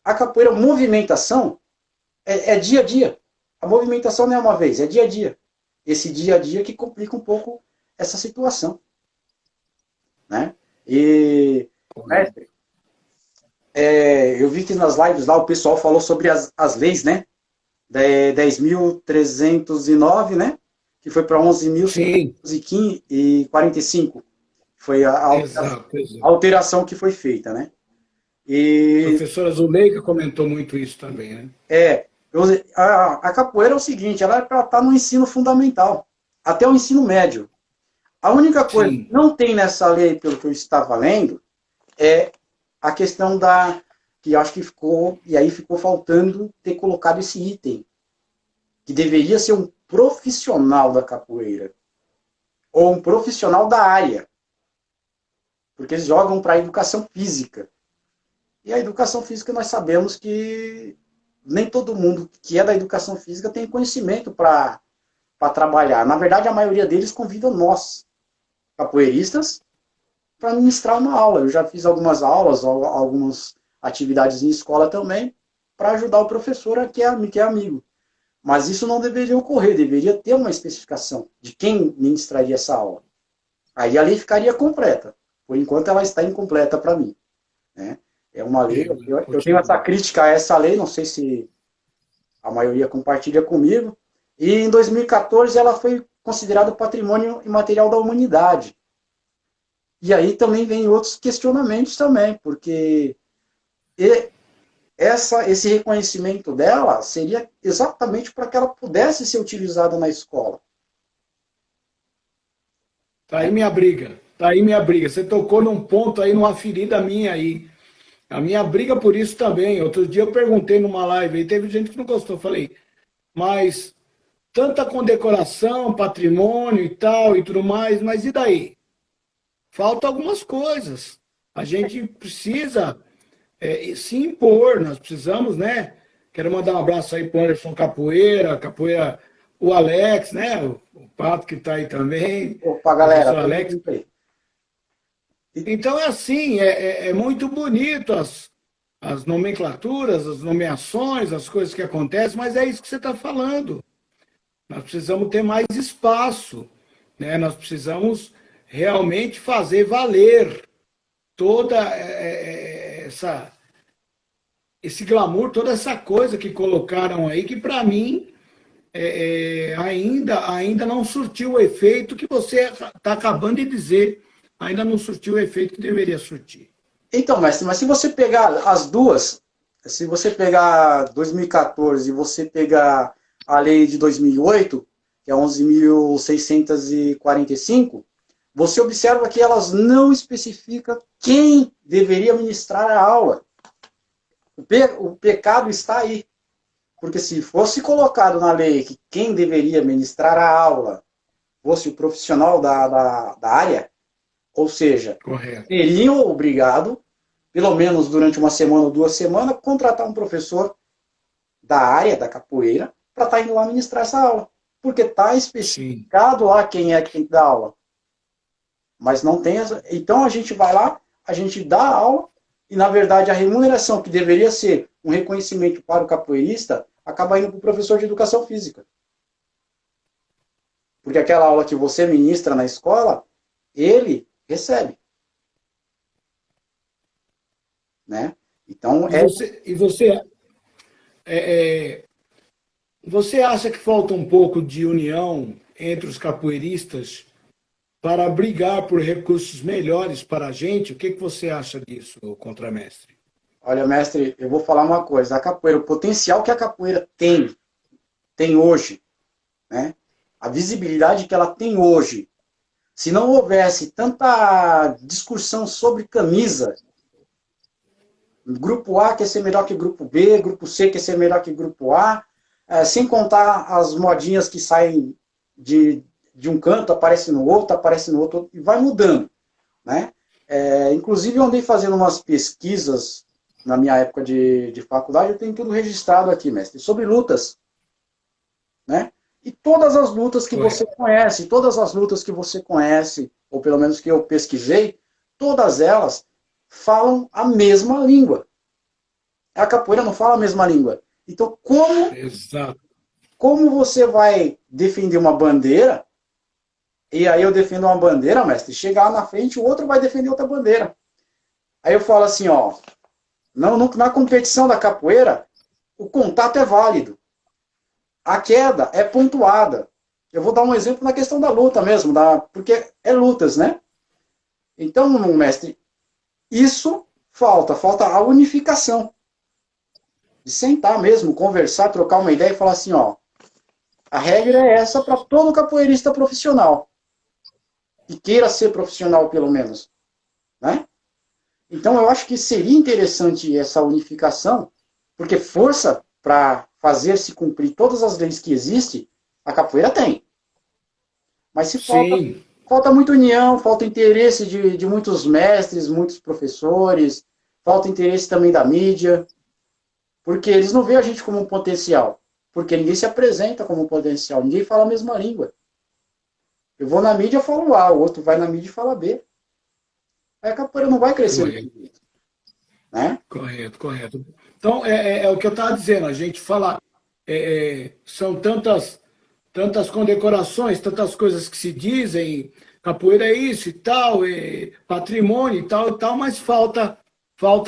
a capoeira, movimentação, é dia a dia. A movimentação não é uma vez, é dia a dia. Esse dia a dia que complica um pouco essa situação. Né? E, mestre, eu vi que nas lives lá o pessoal falou sobre as leis, né? 10.309, né? Que foi para 11.645. Foi a alteração que foi feita, né? E a professora Zuleika comentou muito isso também, né? A capoeira é o seguinte, ela é para estar no ensino fundamental, até o ensino médio. A única coisa que não tem nessa lei, pelo que eu estava lendo, é a questão que acho que ficou faltando ter colocado esse item, que deveria ser um profissional da capoeira, ou um profissional da área, porque eles jogam para a educação física. E a educação física nós sabemos que nem todo mundo que é da educação física tem conhecimento para trabalhar. Na verdade, a maioria deles convida nós, capoeiristas, para ministrar uma aula. Eu já fiz algumas aulas, algumas atividades em escola também, para ajudar o professor que é amigo. Mas isso não deveria ocorrer, deveria ter uma especificação de quem ministraria essa aula. Aí a lei ficaria completa. Por enquanto ela está incompleta para mim, né? É uma lei, eu tenho essa crítica a essa lei, não sei se a maioria compartilha comigo, e em 2014 ela foi considerada patrimônio imaterial da humanidade. E aí também vem outros questionamentos também, porque esse reconhecimento dela seria exatamente para que ela pudesse ser utilizada na escola. Tá aí minha briga. Tá aí minha briga. Você tocou num ponto aí, numa ferida minha aí. A minha briga por isso também. Outro dia eu perguntei numa live aí, teve gente que não gostou. Falei, mas tanta condecoração, patrimônio e tal e tudo mais, mas e daí? Falta algumas coisas. A gente precisa se impor, nós precisamos, né? Quero mandar um abraço aí para o Anderson Capoeira, o Alex, né? O Pato que está aí também. Opa, O galera, professor Alex. Então é assim, é muito bonito as nomenclaturas, as nomeações, as coisas que acontecem, mas é isso que você está falando. Nós precisamos ter mais espaço, né? Nós precisamos realmente fazer valer toda esse glamour, toda essa coisa que colocaram aí, que para mim ainda não surtiu o efeito que você está acabando de dizer, ainda não surtiu o efeito que deveria surtir. Então, mestre, mas se você pegar as duas, se você pegar 2014 e você pegar a lei de 2008, que é 11.645, você observa que elas não especificam quem deveria ministrar a aula. O pecado está aí. Porque se fosse colocado na lei que quem deveria ministrar a aula fosse o profissional da área, ou seja, correto, seriam obrigados, pelo menos durante uma semana ou 2 semanas, contratar um professor da área da capoeira para estar indo lá ministrar essa aula. Porque está especificado lá quem é que tem que dar aula. Mas não tem essa. Então a gente vai lá, a gente dá a aula, e na verdade a remuneração que deveria ser um reconhecimento para o capoeirista acaba indo para o professor de educação física. Porque aquela aula que você ministra na escola, ele recebe. Né? Então, você acha que falta um pouco de união entre os capoeiristas para brigar por recursos melhores para a gente? O que você acha disso, contramestre? Olha, mestre, eu vou falar uma coisa. A capoeira, o potencial que a capoeira tem hoje, né? A visibilidade que ela tem hoje, se não houvesse tanta discussão sobre camisa, grupo A quer ser melhor que grupo B, grupo C quer ser melhor que grupo A, sem contar as modinhas que saem de um canto, aparece no outro, e vai mudando, né? Inclusive, eu andei fazendo umas pesquisas na minha época de faculdade, eu tenho tudo registrado aqui, mestre, sobre lutas, né? E todas as lutas que você conhece, ou pelo menos que eu pesquisei, todas elas falam a mesma língua. A capoeira não fala a mesma língua. Então, como você vai defender uma bandeira, e aí eu defendo uma bandeira, mestre, chegar lá na frente, o outro vai defender outra bandeira. Aí eu falo assim, ó, na competição da capoeira, o contato é válido. A queda é pontuada. Eu vou dar um exemplo na questão da luta mesmo, porque é lutas, né? Então, mestre, isso falta a unificação. De sentar mesmo, conversar, trocar uma ideia e falar assim, ó, a regra é essa para todo capoeirista profissional. Que queira ser profissional, pelo menos. Né? Então, eu acho que seria interessante essa unificação, porque força para fazer se cumprir todas as leis que existem, a capoeira tem. Mas se falta muita união, falta interesse de muitos mestres, muitos professores, falta interesse também da mídia, porque eles não veem a gente como um potencial, porque ninguém se apresenta como um potencial, ninguém fala a mesma língua. Eu vou na mídia e falo A, o outro vai na mídia e fala B. Aí a capoeira não vai crescer. Né? Correto. Então, é o que eu estava dizendo, a gente fala, são tantas condecorações, tantas coisas que se dizem, capoeira é isso e tal, é patrimônio e tal, mas falta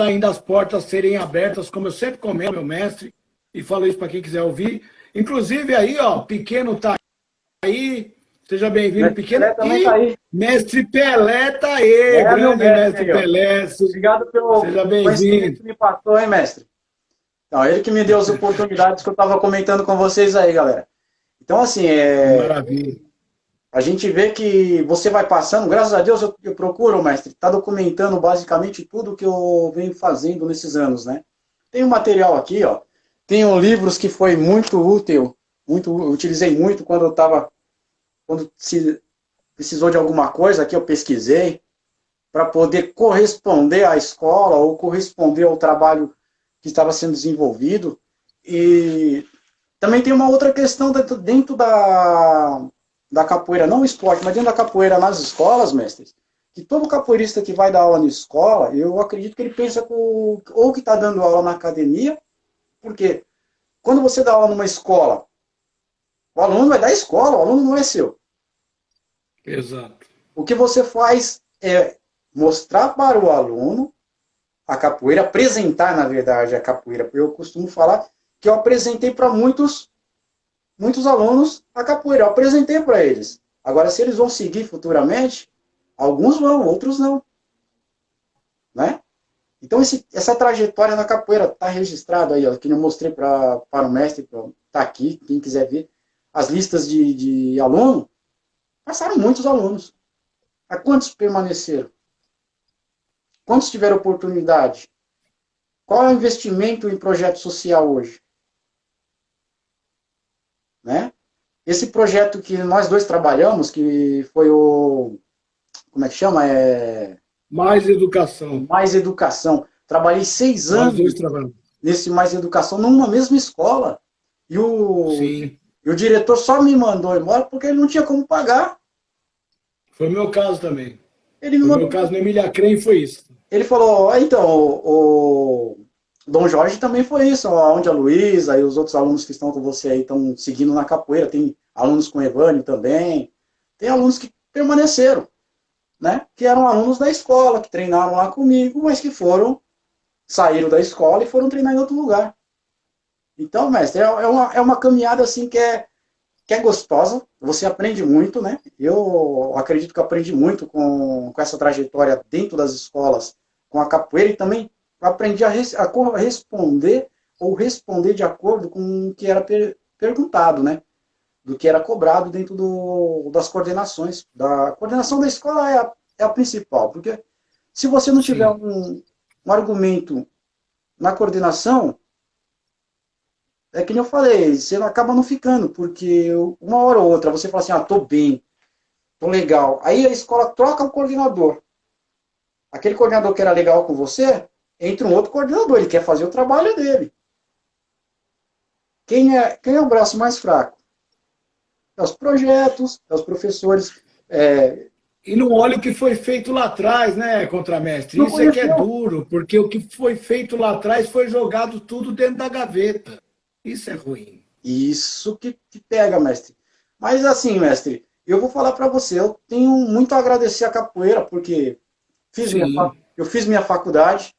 ainda as portas serem abertas, como eu sempre comento, meu mestre, e falo isso para quem quiser ouvir. Inclusive aí, ó, Pequeno tá aí, seja bem-vindo, Mestre Pequeno, Pelé também tá e aí. Mestre Pelé tá aí, Meu grande mestre Mestre aí, ó. Pelé, Obrigado pelo seja conhecimento bem-vindo. que me passou, hein, mestre? Então, ele que me deu as oportunidades que eu estava comentando com vocês aí, galera. Então, assim, Que maravilha. a gente vê que você vai passando, graças a Deus eu procuro, mestre, tá documentando basicamente tudo que eu venho fazendo nesses anos, né? Tem um material aqui, ó. Tenho livros que foi muito útil, utilizei muito quando eu estava, quando se precisou de alguma coisa aqui eu pesquisei para poder corresponder à escola ou corresponder ao trabalho que estava sendo desenvolvido. E também tem uma outra questão dentro da capoeira, não o esporte, mas dentro da capoeira nas escolas, mestres, que todo capoeirista que vai dar aula na escola, eu acredito que ele pensa ou que está dando aula na academia, porque quando você dá aula numa escola, o aluno vai da escola, o aluno não é seu. Exato. O que você faz é mostrar para o aluno a capoeira, apresentar, na verdade, a capoeira. Eu costumo falar que eu apresentei para muitos alunos a capoeira. Eu apresentei para eles. Agora, se eles vão seguir futuramente, alguns vão, outros não. Né? Então, essa trajetória na capoeira está registrada aí, ó, que eu mostrei para o mestre, está aqui, quem quiser ver. As listas de aluno, passaram muitos alunos. A quantos permaneceram? Quantos tiveram oportunidade? Qual é o investimento em projeto social hoje? Né? Esse projeto que nós dois trabalhamos, que foi o... Como é que chama? Mais educação. Mais Educação. Trabalhei 6 Nós dois anos trabalhamos. nesse Mais Educação, numa mesma escola. Sim. E o diretor só me mandou embora porque ele não tinha como pagar. Foi o meu caso também. Ele me No meu mandou. caso, no Emília Crem, foi isso. Ele falou, então, o Dom Jorge também foi isso, onde a Luísa e os outros alunos que estão com você aí estão seguindo na capoeira, tem alunos com Evânio também, tem alunos que permaneceram, né? Que eram alunos da escola, que treinaram lá comigo, mas que saíram da escola e foram treinar em outro lugar. Então, mestre, é uma caminhada assim que é gostosa, você aprende muito, né? Eu acredito que aprendi muito com essa trajetória dentro das escolas, com a capoeira, e também aprendi a responder ou responder de acordo com o que era perguntado, né? Do que era cobrado dentro das coordenações. Da coordenação da escola é a principal, porque se você não tiver Sim. um argumento na coordenação, é que nem eu falei, você acaba não ficando, porque uma hora ou outra você fala assim, tô bem, tô legal. Aí a escola troca o coordenador. Aquele coordenador que era legal com você, entra um outro coordenador, ele quer fazer o trabalho dele. Quem é o braço mais fraco? É os projetos, é os professores. E não olha o que foi feito lá atrás, né, contramestre? Não Isso é que é conheceu. duro, porque o que foi feito lá atrás foi jogado tudo dentro da gaveta. Isso é ruim. Isso que pega, mestre. Mas assim, mestre, eu vou falar para você, eu tenho muito a agradecer a capoeira, porque Sim. eu fiz minha faculdade,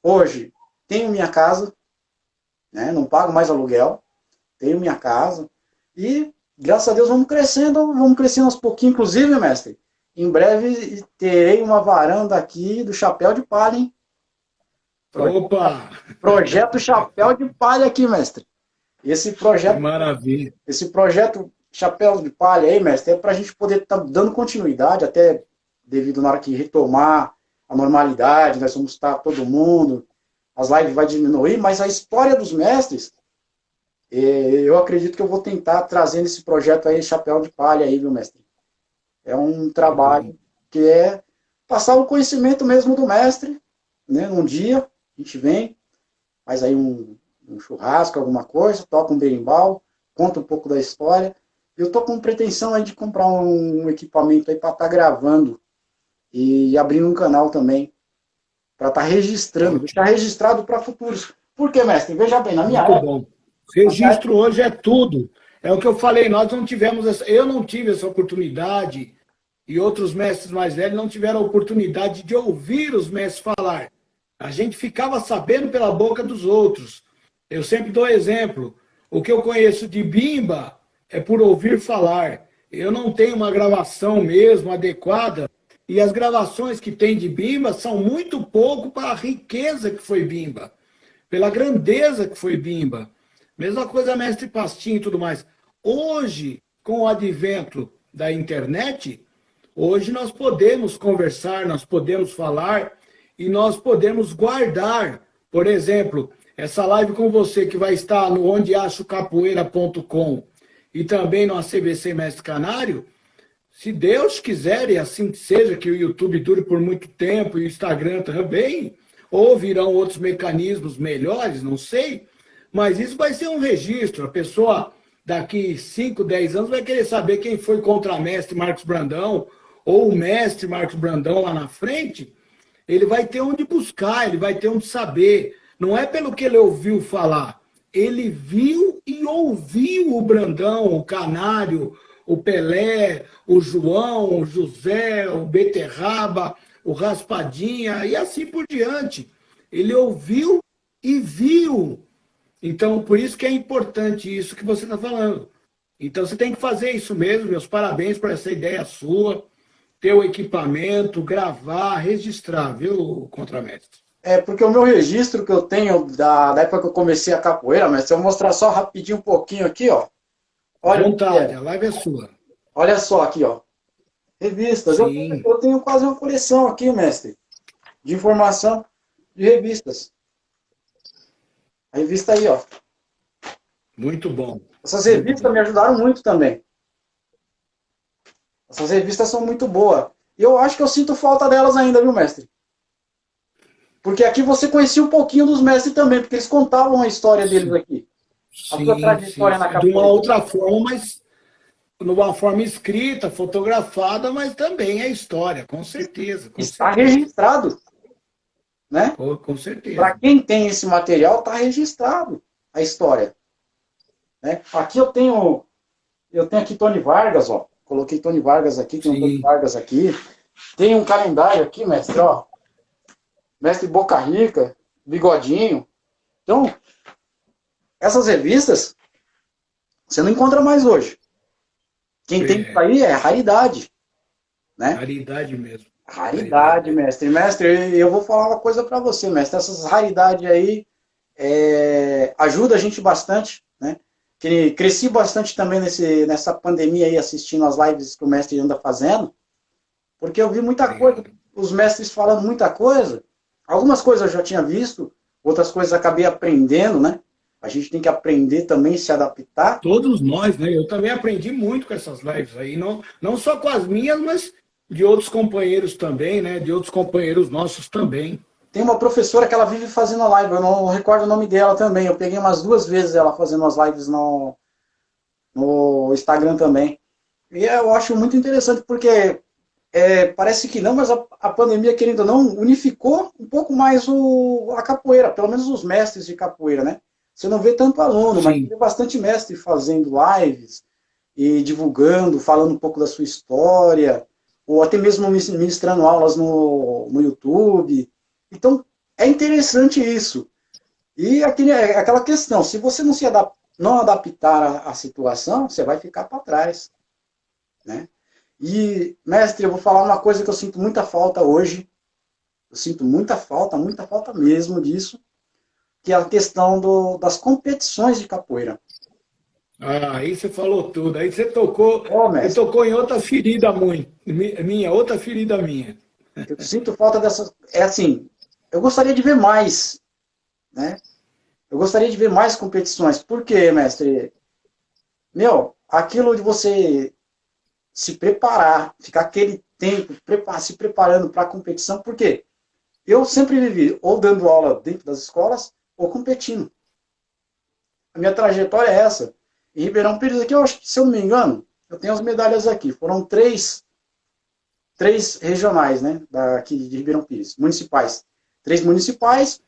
hoje tenho minha casa, né, não pago mais aluguel, tenho minha casa, e graças a Deus vamos crescendo aos pouquinhos, inclusive, mestre, em breve terei uma varanda aqui do Chapéu de Palha, hein? Opa! Projeto Chapéu de Palha aqui, mestre. Esse Que projeto maravilha. Esse projeto Chapéu de Palha aí, mestre, é para a gente poder estar dando continuidade, até devido na hora que retomar a normalidade, nós vamos estar todo mundo, as lives vai diminuir, mas a história dos mestres, eu acredito que eu vou tentar trazer nesse projeto aí, Chapéu de Palha aí, viu, mestre? É um Que bom. trabalho que é passar o conhecimento mesmo do mestre, né? Um dia a gente vem, faz aí um churrasco, alguma coisa, toca um berimbau, conta um pouco da história. Eu tô com pretensão aí de comprar um equipamento aí para estar gravando e abrindo um canal também, para estar registrando, Ótimo. deixar registrado para futuros. Por quê, mestre? Veja bem, Muito bom. na minha Registro época, hoje é tudo. É o que eu falei, nós não tivemos essa, eu não tive essa oportunidade e outros mestres mais velhos não tiveram a oportunidade de ouvir os mestres falar. A gente ficava sabendo pela boca dos outros. Eu sempre dou exemplo. O que eu conheço de Bimba é por ouvir falar. Eu não tenho uma gravação mesmo adequada, e as gravações que tem de Bimba são muito pouco para a riqueza que foi Bimba, pela grandeza que foi Bimba. Mesma coisa Mestre Pastinho e tudo mais. Hoje, com o advento da internet, hoje nós podemos conversar, nós podemos falar e nós podemos guardar. Por exemplo, essa live com você que vai estar no ondeachocapoeira.com e também no ACBC Mestre Canário, se Deus quiser e assim que seja, que o YouTube dure por muito tempo e o Instagram também, ou virão outros mecanismos melhores, não sei, mas isso vai ser um registro. A pessoa daqui 5, 10 anos vai querer saber quem foi contramestre Marcos Brandão ou o mestre Marcos Brandão lá na frente. Ele vai ter onde buscar, ele vai ter onde saber. Não é pelo que ele ouviu falar. Ele viu e ouviu o Brandão, o Canário, o Pelé, o João, o José, o Beterraba, o Raspadinha e assim por diante. Ele ouviu e viu. Então, por isso que é importante isso que você está falando. Então, você tem que fazer isso mesmo. Meus parabéns por essa ideia sua. Ter o equipamento, gravar, registrar, viu, Contramestre? É, porque o meu registro que eu tenho da época que eu comecei a capoeira, mas se eu mostrar só rapidinho um pouquinho aqui, ó. À vontade, a live é sua. Olha só aqui, ó. Revistas. Eu tenho quase uma coleção aqui, mestre, de informação de revistas. A revista aí, ó. Muito bom. Essas revistas me ajudaram muito também. Essas revistas são muito boas. E eu acho que eu sinto falta delas ainda, viu, mestre? Porque aqui você conhecia um pouquinho dos mestres também, porque eles contavam a história deles aqui. A sua trajetória na capoeira. De uma outra forma, mas numa forma escrita, fotografada, mas também é história, com certeza. Está registrado. Né? Com certeza. Para quem tem esse material, está registrado a história. Né? Aqui eu tenho aqui Tony Vargas, ó. Coloquei Tony Vargas aqui, tem um Tony Vargas aqui. Tem um calendário aqui, mestre, ó. Mestre Boca Rica, Bigodinho. Então, essas revistas você não encontra mais hoje. Quem tem isso aí é raridade. Né? Raridade mesmo. Raridade, mestre. Mestre, eu vou falar uma coisa para você, mestre. Essas raridades aí ajuda a gente bastante, né? Que cresci bastante também nessa pandemia aí, assistindo as lives que o mestre anda fazendo, porque eu vi muita coisa, os mestres falando muita coisa. Algumas coisas eu já tinha visto, outras coisas acabei aprendendo, né? A gente tem que aprender também, se adaptar. Todos nós, né? Eu também aprendi muito com essas lives aí, não só com as minhas, mas de outros companheiros também, né? De outros companheiros nossos também. Tem uma professora que ela vive fazendo live, eu não recordo o nome dela também. Eu peguei umas 2 vezes ela fazendo as lives no Instagram também. E eu acho muito interessante, porque parece que não, mas a pandemia, querendo ou não, unificou um pouco mais a capoeira, pelo menos os mestres de capoeira, né? Você não vê tanto aluno, mas tem bastante mestre fazendo lives e divulgando, falando um pouco da sua história, ou até mesmo ministrando aulas no YouTube. Então, é interessante isso. E aquela questão, se você não adaptar a situação, você vai ficar para trás. Né? E, mestre, eu vou falar uma coisa que eu sinto muita falta hoje. Eu sinto muita falta mesmo disso, que é a questão das competições de capoeira. Aí você falou tudo. Aí você tocou em outra ferida outra ferida minha. Eu sinto falta dessas... assim, eu gostaria de ver mais, né? Eu gostaria de ver mais competições. Por quê, mestre? Aquilo de você se preparar, ficar aquele tempo se preparando para a competição, por quê? Eu sempre vivi ou dando aula dentro das escolas ou competindo. A minha trajetória é essa. Em Ribeirão Pires aqui, eu acho que, se eu não me engano, eu tenho as medalhas aqui. Foram 3 regionais, né? Daqui de Ribeirão Pires, municipais. 3 municipais,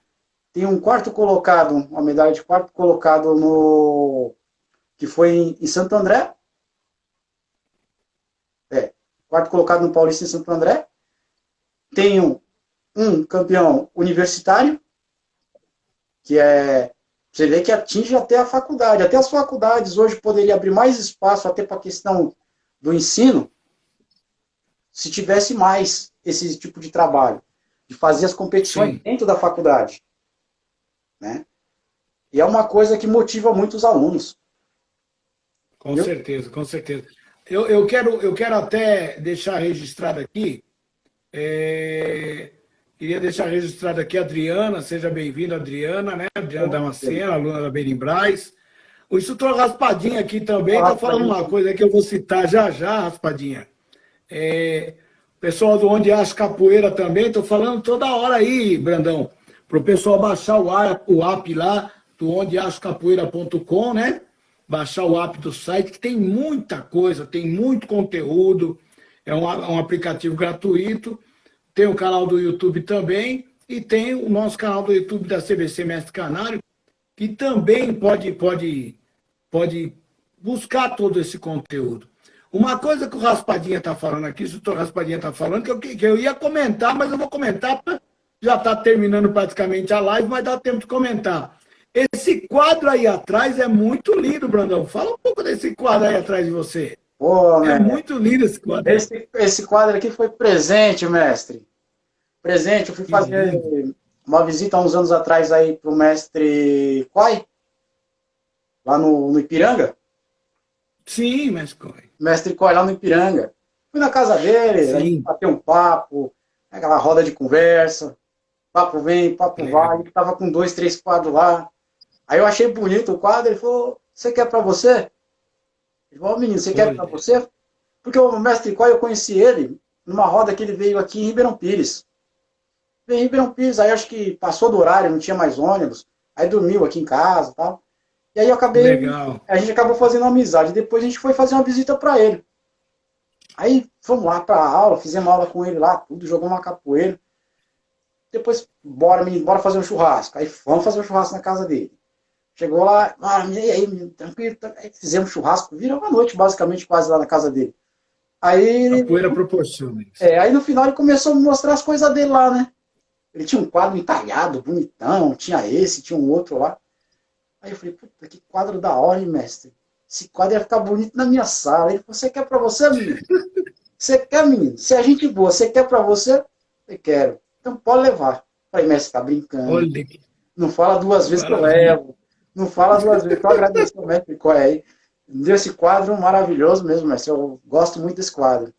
tem um quarto colocado, uma medalha de quarto colocado que foi em Santo André. quarto colocado no Paulista em Santo André. Tenho um campeão universitário, que é, você vê que atinge até a faculdade. Até as faculdades hoje poderiam abrir mais espaço até para a questão do ensino, se tivesse mais esse tipo de trabalho, de fazer as competições Sim. dentro da faculdade. Né? E é uma coisa que motiva muito os alunos. Com Viu? certeza, com certeza. Eu quero até deixar registrado aqui, é, queria deixar registrado aqui a Adriana, seja bem-vinda, Adriana, né? Adriana Damasceno, aluna da Berimbrais. O instrutor Raspadinha aqui também está Falar pra falando uma gente. coisa que eu vou citar já já, Raspadinha. Pessoal do Onde Acho Capoeira também, estou falando toda hora aí, Brandão, para o pessoal baixar o app lá do ondeachocapoeira.com, né? Baixar o app do site, que tem muita coisa, tem muito conteúdo, é um aplicativo gratuito, tem o canal do YouTube também, e tem o nosso canal do YouTube da CBC Mestre Canário, que também pode buscar todo esse conteúdo. Uma coisa que o Raspadinha está falando aqui, o doutor Raspadinha está falando, que eu ia comentar, mas eu vou comentar, já está terminando praticamente a live, mas dá tempo de comentar. Esse quadro aí atrás é muito lindo, Brandão. Fala um pouco desse quadro aí atrás de você. Pô, É mestre, muito lindo esse quadro aí. esse quadro aqui foi presente, mestre. Presente, eu fui Que fazer lindo. uma visita há uns anos atrás aí pro mestre Quai, lá no Ipiranga. Sim, mas corre. Mestre Quai lá no Ipiranga. Fui na casa dele, a gente Sim, bateu um papo, aquela roda de conversa, papo vem, papo vai. legal. Ele tava com 2, 3 quadros lá. Aí eu achei bonito o quadro, ele falou, você quer pra você? Ele falou, menino, você quer pra Olha, você? Porque o mestre Quai, eu conheci ele numa roda que ele veio aqui em Ribeirão Pires. Veio em Ribeirão Pires, aí acho que passou do horário, não tinha mais ônibus, aí dormiu aqui em casa e tal. E aí eu acabei, legal. a gente acabou fazendo uma amizade. Depois a gente foi fazer uma visita para ele. Aí fomos lá para a aula, fizemos aula com ele lá, tudo, jogamos uma capoeira. Depois, bora fazer um churrasco. Aí vamos fazer um churrasco na casa dele. Chegou lá, e aí, menino, tranquilo. Aí fizemos churrasco, virou uma noite basicamente quase lá na casa dele. Aí, Capoeira proporciona isso. aí no final ele começou a me mostrar as coisas dele lá, né? Ele tinha um quadro entalhado, bonitão, tinha esse, tinha um outro lá. Aí eu falei, puta, que quadro da hora, hein, mestre? Esse quadro ia ficar bonito na minha sala. Ele falou, você quer pra você, menino? Você quer, menino? Se a gente boa, você quer pra você? Eu quero. Então pode levar. Eu falei, mestre, tá brincando. Olha que Não fala 2 vezes que eu maravilha. levo. Não fala 2 vezes. Eu agradeço ao mestre Coé aí. Deu esse quadro maravilhoso mesmo, mestre. Eu gosto muito desse quadro.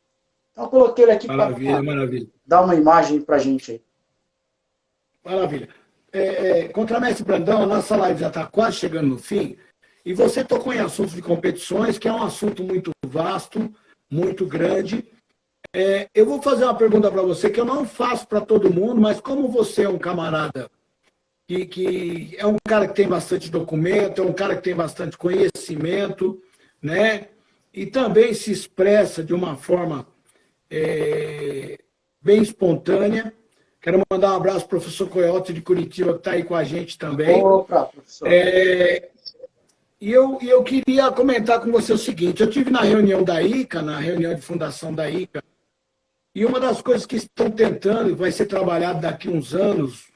Então eu coloquei ele aqui para Maravilha, maravilha. dar uma imagem pra gente aí. Maravilha. Contramestre Brandão, a nossa live já está quase chegando no fim, e você tocou em assuntos de competições, que é um assunto muito vasto, muito grande. Eu vou fazer uma pergunta para você que eu não faço para todo mundo, mas como você é um camarada que é um cara que tem bastante documento, é um cara que tem bastante conhecimento, né? E também se expressa de uma forma bem espontânea. Quero mandar um abraço para o professor Coyote de Curitiba, que está aí com a gente também. Opa, professor. E eu queria comentar com você o seguinte: eu tive na reunião da ICA, na reunião de fundação da ICA, e uma das coisas que estão tentando, vai ser trabalhado daqui a uns anos,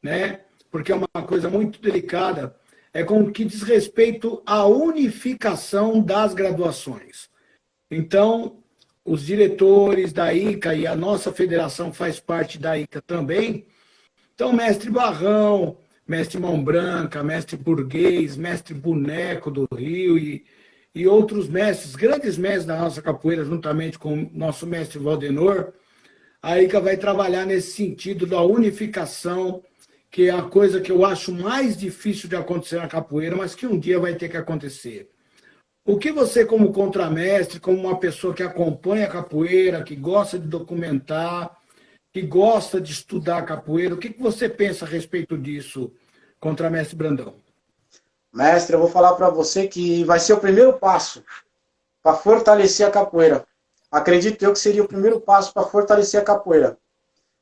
né, porque é uma coisa muito delicada, é com o que diz respeito à unificação das graduações. Então, os diretores da ICA e a nossa federação faz parte da ICA também. Então, mestre Barrão, mestre Mão Branca, mestre Burguês, mestre Boneco do Rio e outros mestres, grandes mestres da nossa capoeira, juntamente com o nosso mestre Valdenor, a ICA vai trabalhar nesse sentido da unificação, que é a coisa que eu acho mais difícil de acontecer na capoeira, mas que um dia vai ter que acontecer. O que você, como contramestre, como uma pessoa que acompanha a capoeira, que gosta de documentar, que gosta de estudar a capoeira, o que você pensa a respeito disso, contramestre Brandão? Mestre, eu vou falar para você que vai ser o primeiro passo para fortalecer a capoeira. Acredito eu que seria o primeiro passo para fortalecer a capoeira.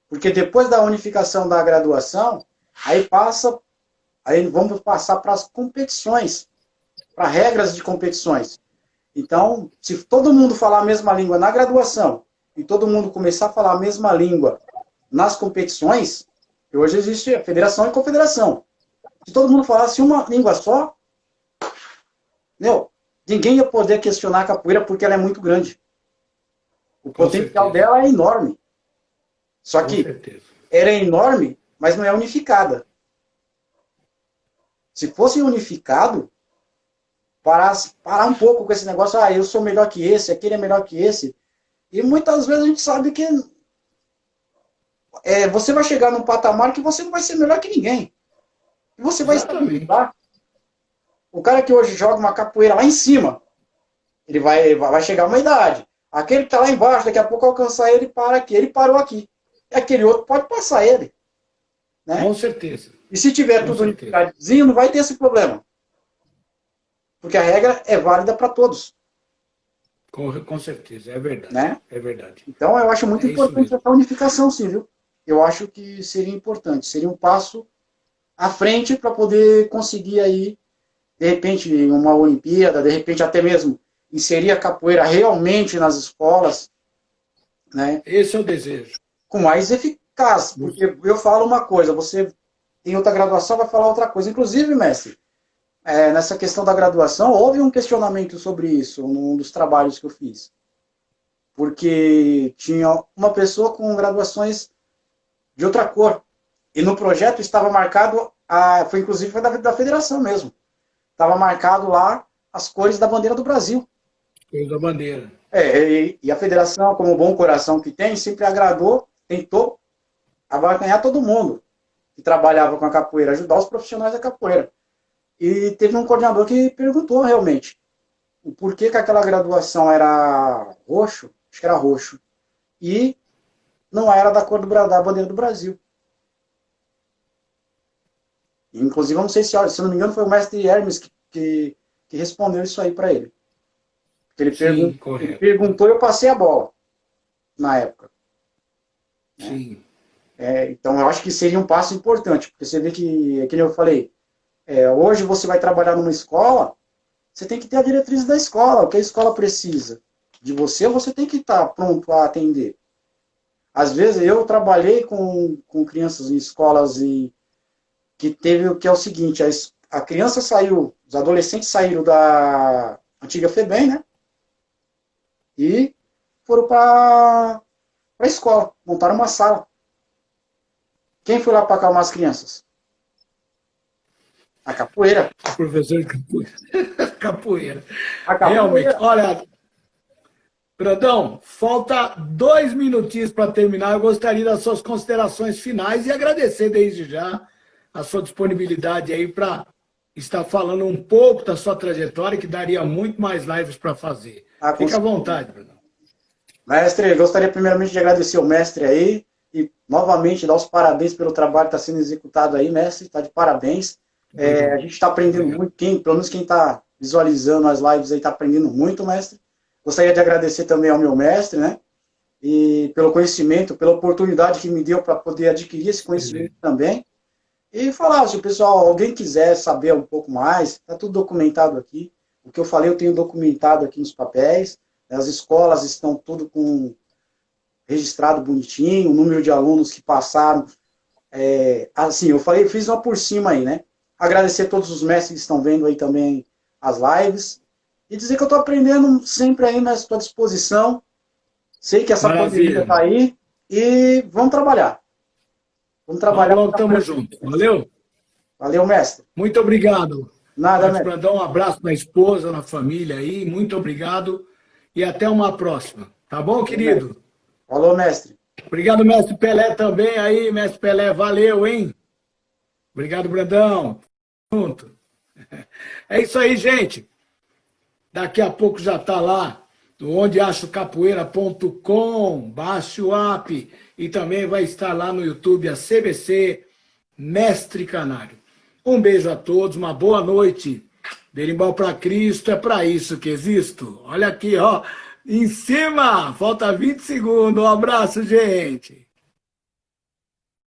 Porque depois da unificação da graduação, aí vamos passar para as competições, para regras de competições. Então, se todo mundo falar a mesma língua na graduação e todo mundo começar a falar a mesma língua nas competições, que hoje existe a federação e confederação. Se todo mundo falasse uma língua só, meu, ninguém ia poder questionar a capoeira porque ela é muito grande. O potencial dela é enorme. Só que ela é enorme, mas não é unificada. Se fosse unificado, parar um pouco com esse negócio, eu sou melhor que esse, aquele é melhor que esse. E muitas vezes a gente sabe que você vai chegar num patamar que você não vai ser melhor que ninguém. E você vai estabilizar. O cara que hoje joga uma capoeira lá em cima, ele vai chegar a uma idade. Aquele que está lá embaixo, daqui a pouco alcançar ele, para aqui. Ele parou aqui. E aquele outro pode passar ele. Né? Com certeza. E se tiver tudo unificadinho, não vai ter esse problema. Porque a regra é válida para todos. Com certeza, é verdade. Né? É verdade. Então eu acho muito importante essa unificação, sim, viu? Eu acho que seria importante. Seria um passo à frente para poder conseguir aí, de repente, uma Olimpíada, de repente até mesmo inserir a capoeira realmente nas escolas. Né? Esse é o desejo. Com mais eficaz. Porque eu falo uma coisa, você tem outra graduação, vai falar outra coisa. Inclusive, mestre, nessa questão da graduação, houve um questionamento sobre isso num dos trabalhos que eu fiz. Porque tinha uma pessoa com graduações de outra cor. E no projeto estava marcado, foi da federação mesmo. Estava marcado lá as cores da bandeira do Brasil. Cores da bandeira. E a federação, como bom coração que tem, sempre tentou abarcanhar todo mundo que trabalhava com a capoeira, ajudar os profissionais da capoeira. E teve um coordenador que perguntou realmente o porquê que aquela graduação era roxo, acho que era roxo, e não era da cor da bandeira do Brasil. Inclusive, eu não sei se não me engano, foi o mestre Hermes que respondeu isso aí para ele. Porque ele perguntou e eu passei a bola na época. Sim. Então, eu acho que seria um passo importante, porque você vê que eu falei, hoje você vai trabalhar numa escola, você tem que ter a diretriz da escola, o que a escola precisa de você tem que estar pronto a atender. Às vezes, eu trabalhei com crianças em escolas que é o seguinte, a criança saiu, os adolescentes saíram da antiga FEBEM, né? E foram para a escola, montaram uma sala. Quem foi lá para acalmar as crianças? A capoeira. O professor de capoeira. Realmente, olha, Brandão, falta 2 minutinhos para terminar. Eu gostaria das suas considerações finais e agradecer desde já a sua disponibilidade aí para estar falando um pouco da sua trajetória, que daria muito mais lives para fazer. Fique à vontade, Brandão. Mestre, gostaria primeiramente de agradecer o mestre aí e novamente dar os parabéns pelo trabalho que está sendo executado aí, mestre, está de parabéns. A gente está aprendendo muito, pelo menos quem está visualizando as lives aí está aprendendo muito, mestre. Gostaria de agradecer também ao meu mestre, né? E pelo conhecimento, pela oportunidade que me deu para poder adquirir esse conhecimento também. E falar, se o pessoal, alguém quiser saber um pouco mais, está tudo documentado aqui. O que eu falei eu tenho documentado aqui nos papéis. As escolas estão tudo registrado bonitinho, o número de alunos que passaram. Assim, eu fiz uma por cima aí, né? Agradecer a todos os mestres que estão vendo aí também as lives. E dizer que eu estou aprendendo sempre aí, mas estou à disposição. Sei que essa pandemia está aí. E vamos trabalhar. Vamos trabalhar. Estamos juntos. Valeu? Valeu, mestre. Muito obrigado. Nada, mestre. Brandão, um abraço na esposa, na família aí. Muito obrigado. E até uma próxima. Tá bom, querido? Falou, mestre. Obrigado, mestre Pelé, também aí. Mestre Pelé, valeu, hein? Obrigado, Brandão. Junto. É isso aí, gente. Daqui a pouco já está lá no ondeachocapoeira.com. Baixe o app. E também vai estar lá no YouTube a CBC Mestre Canário. Um beijo a todos, uma boa noite. Berimbau para Cristo, é para isso que existo. Olha aqui, ó, em cima, falta 20 segundos. Um abraço, gente.